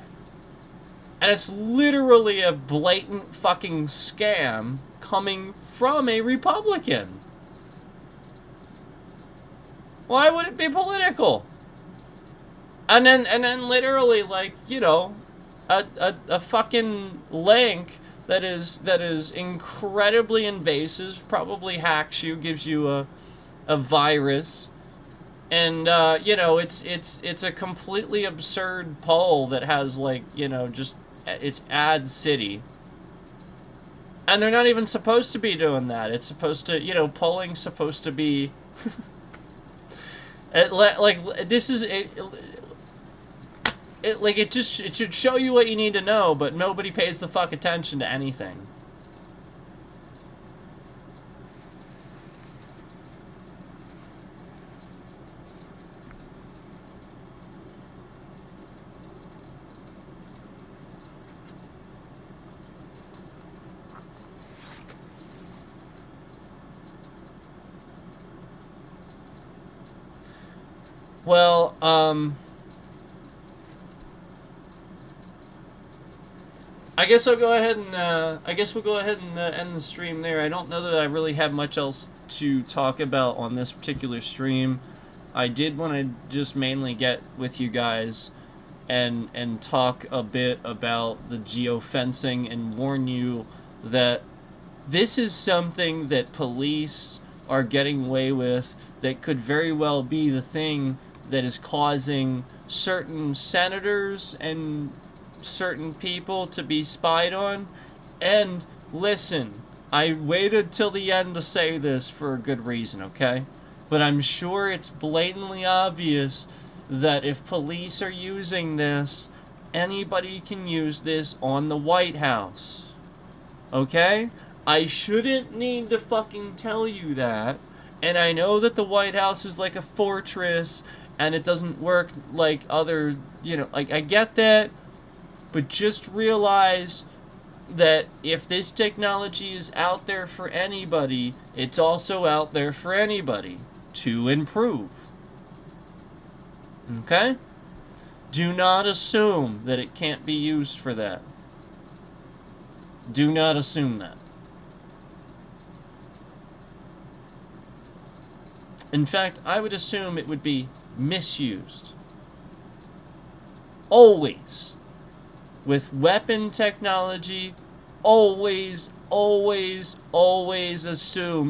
Speaker 1: And it's literally a blatant fucking scam coming from a Republican. Why would it be political? And then literally, like, you know, a fucking link that is incredibly invasive, probably hacks you, gives you a virus, and you know, it's a completely absurd poll that has, like, you know, just, it's ad city. And they're not even supposed to be doing that. It's supposed to, you know, polling's supposed to be like, this is it should show you what you need to know, but nobody pays the fuck attention to anything. Well, I guess I'll go ahead and I guess we'll go ahead and end the stream there. I don't know that I really have much else to talk about on this particular stream. I did want to just mainly get with you guys and talk a bit about the geofencing and warn you that this is something that police are getting away with that could very well be the thing that is causing certain senators and certain people to be spied on. And listen, I waited till the end to say this for a good reason, okay? But I'm sure it's blatantly obvious that if police are using this, anybody can use this on the White House. Okay? I shouldn't need to fucking tell you that. And I know that the White House is like a fortress and it doesn't work like other, you know, like, I get that. But just realize that if this technology is out there for anybody, it's also out there for anybody to improve. Okay? Do not assume that it can't be used for that. Do not assume that. In fact, I would assume it would be misused. Always. With weapon technology, always assume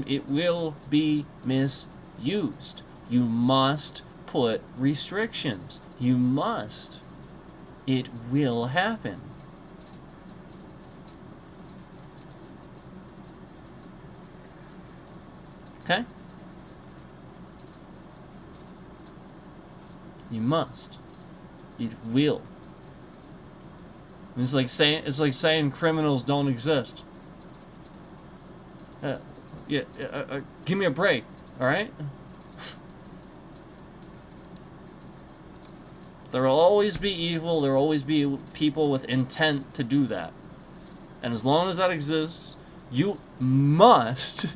Speaker 1: it will be misused. You must put restrictions. You must. It will happen. Okay? You must. It will. It's like saying criminals don't exist. Give me a break, all right? There will always be evil. There will always be people with intent to do that. And as long as that exists, you must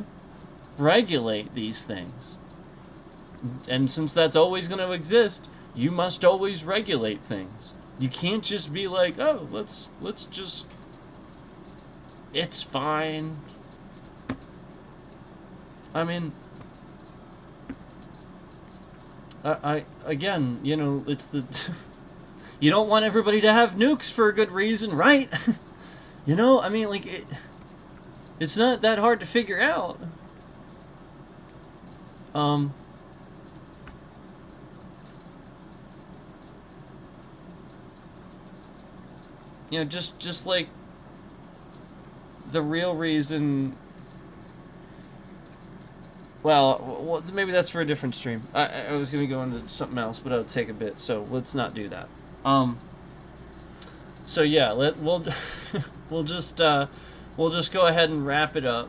Speaker 1: regulate these things. And since that's always going to exist, you must always regulate things. You can't just be like, oh, let's just, it's fine. I mean, I again, you know, it's the you don't want everybody to have nukes for a good reason, right? You know, I mean, like it's not that hard to figure out. You know, just like the real reason. Well, maybe that's for a different stream. I was gonna go into something else, but it'll take a bit, so let's not do that. So yeah, we'll just go ahead and wrap it up.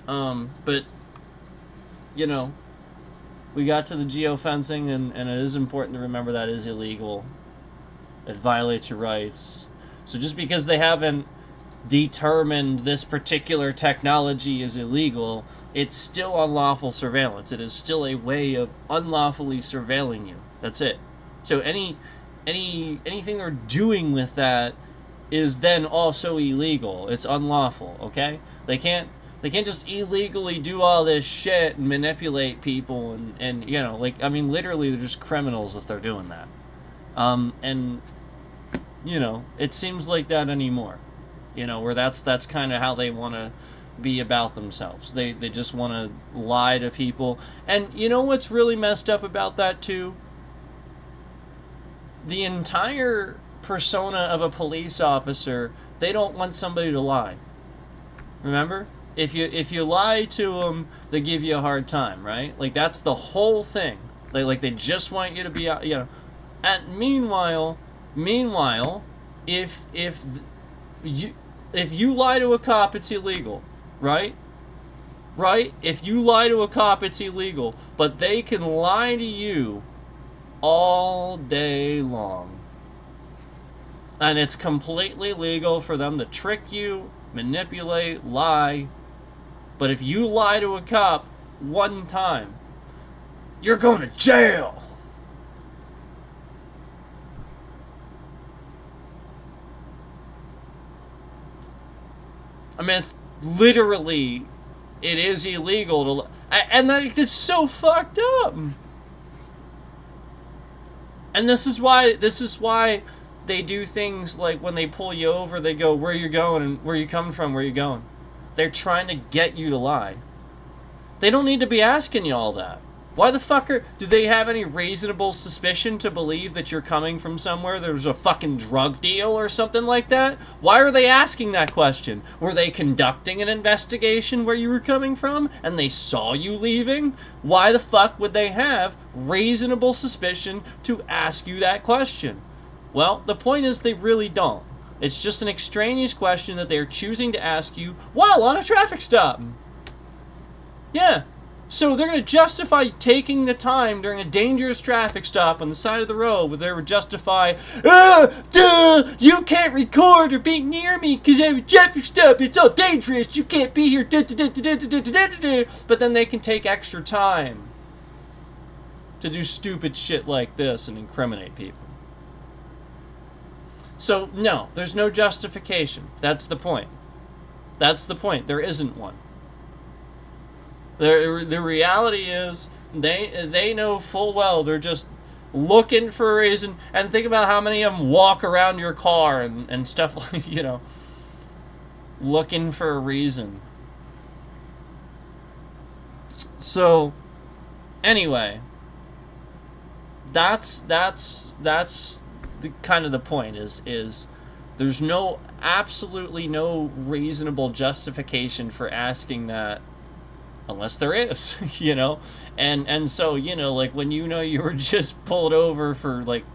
Speaker 1: But you know, we got to the geofencing, and it is important to remember that is illegal. It violates your rights. So just because they haven't determined this particular technology is illegal, it's still unlawful surveillance. It is still a way of unlawfully surveilling you. That's it. So anything they're doing with that is then also illegal. It's unlawful, okay? They can't just illegally do all this shit and manipulate people and you know, like, I mean, literally they're just criminals if they're doing that. And you know, it seems like that anymore. You know, where that's kind of how they want to be about themselves. They just want to lie to people. And you know what's really messed up about that too? The entire persona of a police officer, they don't want somebody to lie. Remember? If you lie to them, they give you a hard time, right? Like, that's the whole thing. They just want you to be, you know. And meanwhile, if you lie to a cop, it's illegal, right? Right? If you lie to a cop, it's illegal. But they can lie to you all day long. And it's completely legal for them to trick you, manipulate, lie. But if you lie to a cop one time, you're going to jail. I mean, it's literally, it is illegal to, and that is so fucked up. And this is why they do things like when they pull you over, they go, where you going and where you coming from, where you going. They're trying to get you to lie. They don't need to be asking you all that. Why the fuck do they have any reasonable suspicion to believe that you're coming from somewhere there's a fucking drug deal or something like that? Why are they asking that question? Were they conducting an investigation where you were coming from and they saw you leaving? Why the fuck would they have reasonable suspicion to ask you that question? Well, the point is they really don't. It's just an extraneous question that they're choosing to ask you while on a traffic stop. Yeah. So they're going to justify taking the time during a dangerous traffic stop on the side of the road where they would justify, you can't record or be near me because I'm a traffic stop. It's all dangerous. You can't be here. But then they can take extra time to do stupid shit like this and incriminate people. So, no, there's no justification. That's the point. That's the point. There isn't one. The reality is, they know full well they're just looking for a reason. And think about how many of them walk around your car and stuff like, you know, looking for a reason. So, anyway, that's the kind of the point is there's absolutely no reasonable justification for asking that. Unless there is, you know, and so, you know, like when you know you were just pulled over for like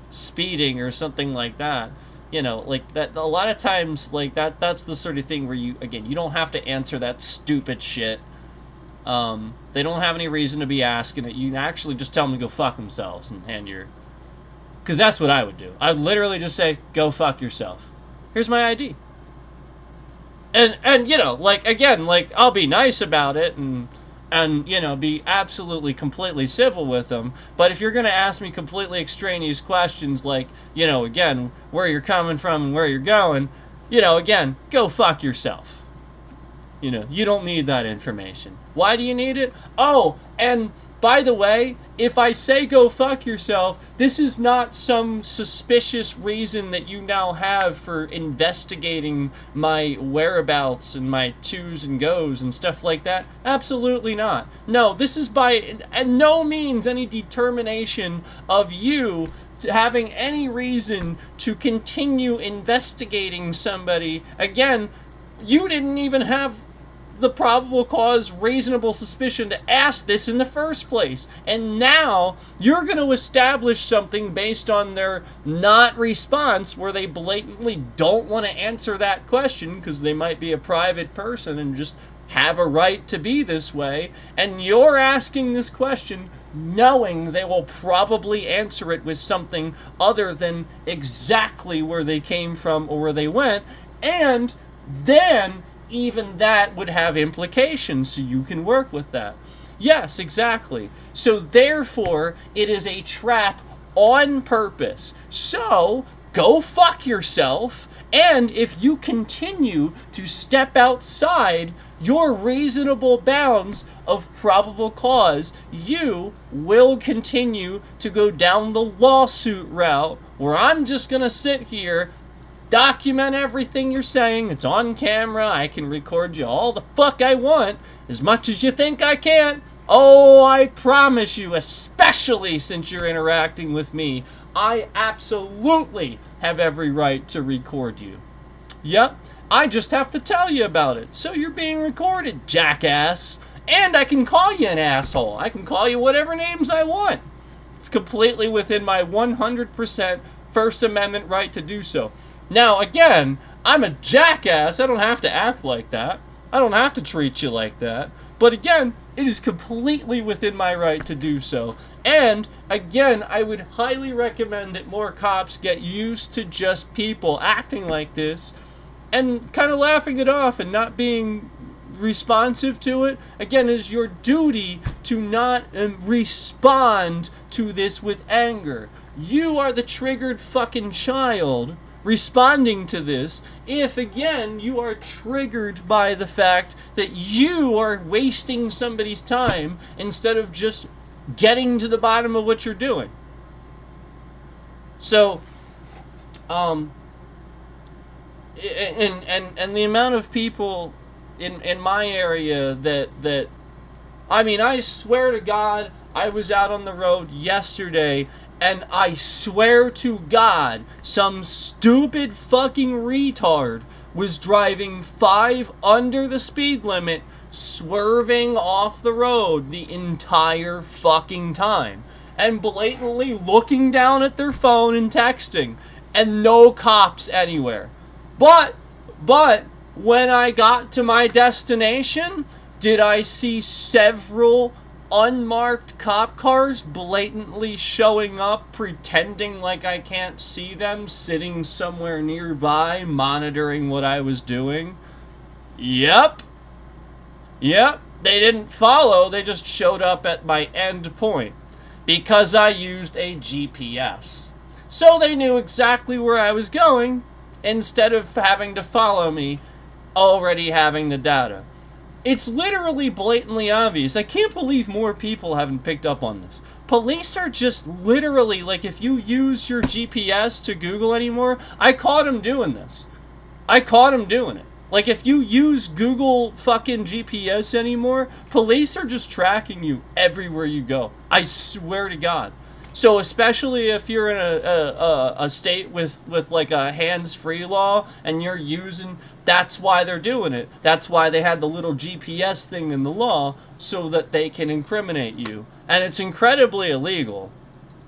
Speaker 1: speeding or something like that, You know, like that. A lot of times, like that's the sort of thing where you don't have to answer that stupid shit. They don't have any reason to be asking it. You can actually just tell them to go fuck themselves and hand your. Because that's what I would do. I'd literally just say, go fuck yourself. Here's my ID. And you know, like, again, like, I'll be nice about it and you know, be absolutely completely civil with them. But if you're going to ask me completely extraneous questions like, you know, again, where you're coming from and where you're going, you know, again, go fuck yourself. You know, you don't need that information. Why do you need it? Oh, and by the way, if I say go fuck yourself, this is not some suspicious reason that you now have for investigating my whereabouts and my twos and goes and stuff like that. Absolutely not. No, this is by no means any determination of you having any reason to continue investigating somebody. Again, you didn't even have the probable cause, reasonable suspicion to ask this in the first place. And now you're going to establish something based on their not response where they blatantly don't want to answer that question because they might be a private person and just have a right to be this way. And you're asking this question knowing they will probably answer it with something other than exactly where they came from or where they went. And then even that would have implications, so you can work with that. Yes, exactly. So therefore, it is a trap on purpose. So, go fuck yourself, and if you continue to step outside your reasonable bounds of probable cause, you will continue to go down the lawsuit route, where I'm just gonna sit here, document everything you're saying. It's on camera. I can record you all the fuck I want, as much as you think I can't. Oh, I promise you, especially since you're interacting with me, I absolutely have every right to record you. Yep, I just have to tell you about it. So you're being recorded, jackass. And I can call you an asshole. I can call you whatever names I want. It's completely within my 100% First Amendment right to do so. Now, again, I'm a jackass. I don't have to act like that. I don't have to treat you like that. But again, it is completely within my right to do so. And, again, I would highly recommend that more cops get used to just people acting like this and kind of laughing it off and not being responsive to it. Again, it is your duty to not respond to this with anger. You are the triggered fucking child responding to this if, again, you are triggered by the fact that you are wasting somebody's time instead of just getting to the bottom of what you're doing. So, and the amount of people in my area that I mean, I swear to God, I was out on the road yesterday, and I swear to God, some stupid fucking retard was driving 5 under the speed limit, swerving off the road the entire fucking time, and blatantly looking down at their phone and texting, and no cops anywhere. But, when I got to my destination, did I see several unmarked cop cars blatantly showing up, pretending like I can't see them, sitting somewhere nearby, monitoring what I was doing? Yep. They didn't follow, they just showed up at my end point. Because I used a GPS. So they knew exactly where I was going, instead of having to follow me, already having the data. It's literally blatantly obvious. I can't believe more people haven't picked up on this. Police are just literally, like, if you use your GPS to Google anymore, I caught them doing this. I caught them doing it. Like, if you use Google fucking GPS anymore, police are just tracking you everywhere you go. I swear to God. So especially if you're in a state with like a hands-free law and you're using, that's why they're doing it. That's why they had the little GPS thing in the law, so that they can incriminate you. And it's incredibly illegal.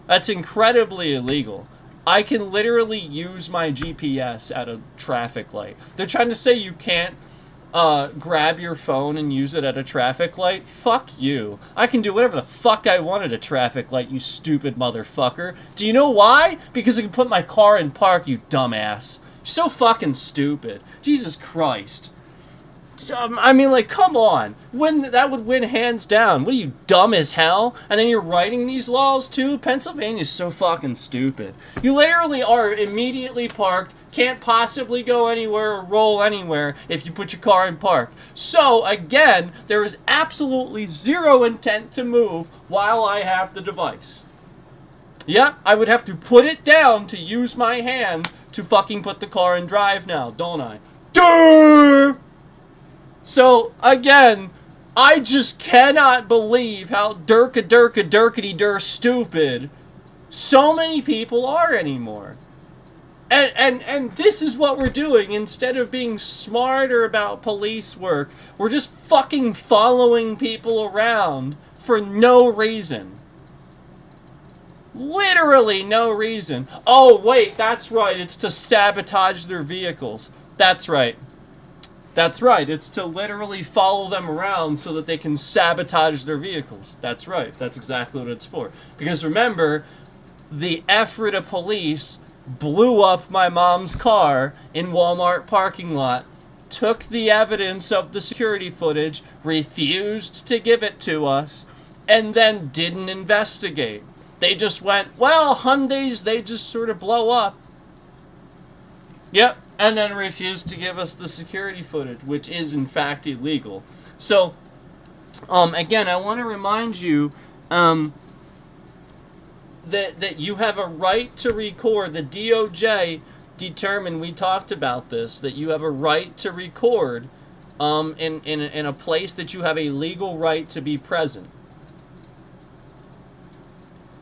Speaker 1: That's incredibly illegal. I can literally use my GPS at a traffic light. They're trying to say you can't grab your phone and use it at a traffic light. Fuck you. I can do whatever the fuck I want at a traffic light, you stupid motherfucker. Do you know why? Because I can put my car in park, you dumbass. You're so fucking stupid. Jesus Christ. I mean, like, come on. That would win hands down. What are you, dumb as hell? And then you're writing these laws, too? Pennsylvania's so fucking stupid. You literally are immediately parked, can't possibly go anywhere or roll anywhere if you put your car in park. So, again, there is absolutely zero intent to move while I have the device. Yeah, I would have to put it down to use my hand to fucking put the car in drive now, don't I? Durr! So, again, I just cannot believe how durkity stupid so many people are anymore. And this is what we're doing. Instead of being smarter about police work, we're just fucking following people around for no reason. Literally no reason. Oh, wait, that's right. It's to sabotage their vehicles. That's right. That's right. It's to literally follow them around so that they can sabotage their vehicles. That's right. That's exactly what it's for. Because remember, the Ephrata police blew up my mom's car in Walmart parking lot, took the evidence of the security footage, refused to give it to us, and then didn't investigate. They just went, well, Hyundais, they just sort of blow up. Yep. And then refused to give us the security footage, which is in fact illegal. So, again, I want to remind you that you have a right to record. The DOJ determined, we talked about this, that you have a right to record in a place that you have a legal right to be present.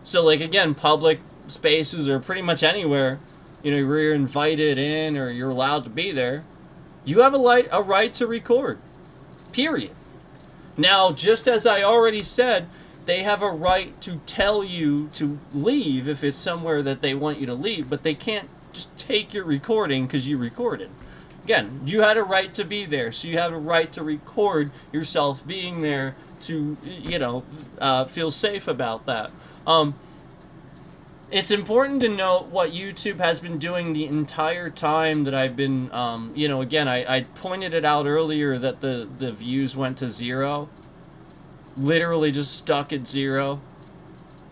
Speaker 1: So, like, again, public spaces or pretty much anywhere, you know, where you're invited in or you're allowed to be there, you have a right to record. Period. Now, just as I already said, they have a right to tell you to leave if it's somewhere that they want you to leave, but they can't just take your recording because you recorded. Again, you had a right to be there, so you have a right to record yourself being there to, you know, feel safe about that. It's important to note what YouTube has been doing the entire time that I've been, you know, again, I pointed it out earlier that the views went to 0. Literally just stuck at 0.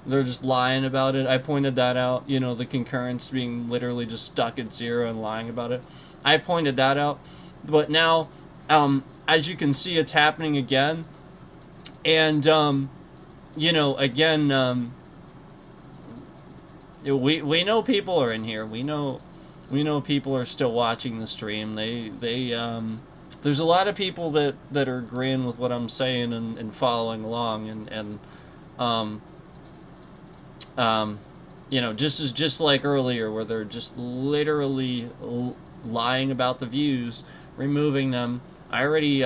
Speaker 1: They're just lying about it. I pointed that out, you know, the concurrence being literally just stuck at 0 and lying about it. I pointed that out. But now, as you can see, it's happening again. And, you know, again, we know people are in here. We know people are still watching the stream. There's a lot of people that are agreeing with what I'm saying and following along and you know, just like earlier where they're just literally lying about the views, removing them. I already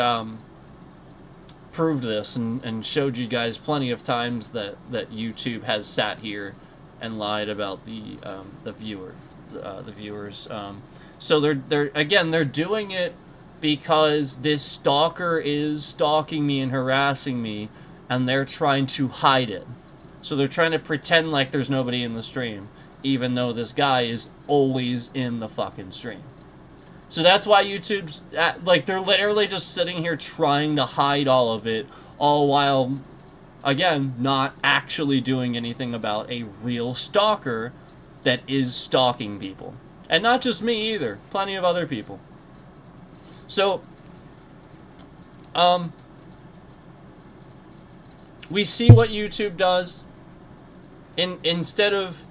Speaker 1: proved this and showed you guys plenty of times that YouTube has sat here and lied about the viewers. So they're doing it because this stalker is stalking me and harassing me, and they're trying to hide it. So they're trying to pretend like there's nobody in the stream, even though this guy is always in the fucking stream. So that's why YouTube's like, they're literally just sitting here trying to hide all of it, all while, again, not actually doing anything about a real stalker that is stalking people. And not just me either, plenty of other people. So, we see what YouTube does. Instead of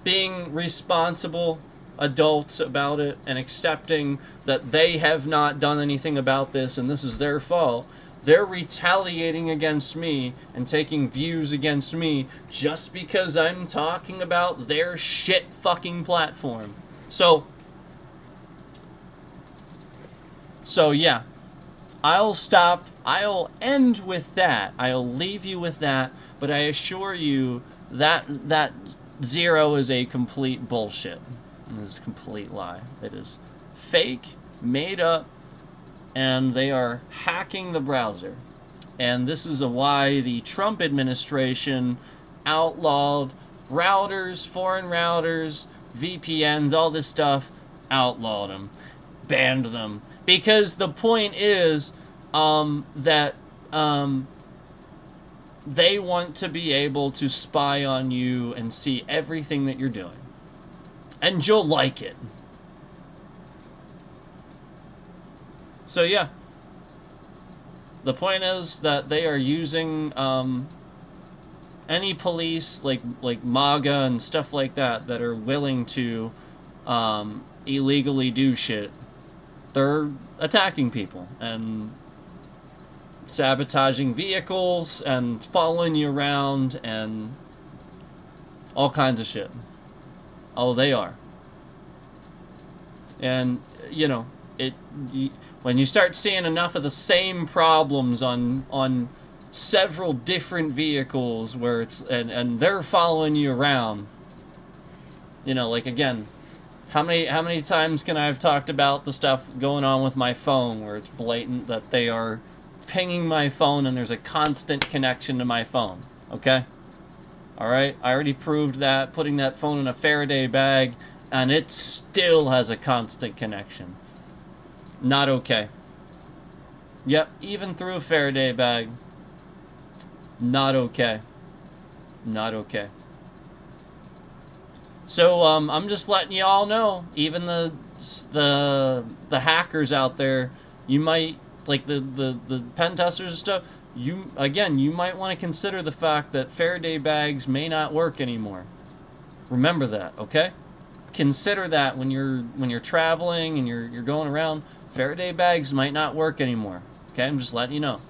Speaker 1: being responsible adults about it and accepting that they have not done anything about this and this is their fault, they're retaliating against me and taking views against me just because I'm talking about their shit fucking platform. So yeah, I'll end with that. I'll leave you with that, but I assure you that Zero is a complete bullshit. It is a complete lie. It is fake, made up, and they are hacking the browser. And this is why the Trump administration outlawed routers, foreign routers, VPNs, all this stuff, outlawed them, banned them. Because the point is that they want to be able to spy on you and see everything that you're doing. And you'll like it. So yeah. The point is that they are using any police like MAGA and stuff like that are willing to illegally do shit. They're attacking people and sabotaging vehicles and following you around and all kinds of shit. Oh, they are. And, you know, when you start seeing enough of the same problems on several different vehicles where it's and they're following you around, you know, like, again, how many times can I have talked about the stuff going on with my phone where it's blatant that they are pinging my phone and there's a constant connection to my phone? Okay? Alright? I already proved that, putting that phone in a Faraday bag, and it still has a constant connection. Not okay. Yep, even through a Faraday bag. Not okay. Not okay. So, I'm just letting you all know, even the hackers out there, you might, like the pen testers and stuff, you might want to consider the fact that Faraday bags may not work anymore. Remember that, okay? Consider that when you're traveling and you're going around. Faraday bags might not work anymore. Okay, I'm just letting you know.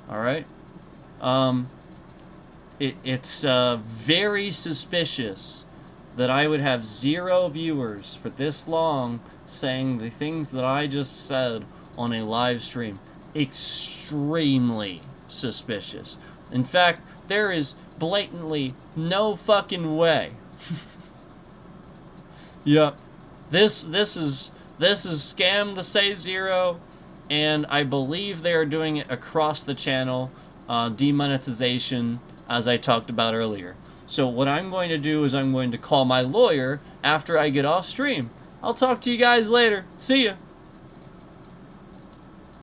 Speaker 1: All right. It's very suspicious that I would have 0 viewers for this long saying the things that I just said on a live stream. Extremely suspicious. In fact, there is blatantly no fucking way. Yep. This is scam to say 0, and I believe they are doing it across the channel, demonetization, as I talked about earlier. So what I'm going to do is I'm going to call my lawyer after I get off stream. I'll talk to you guys later. See ya.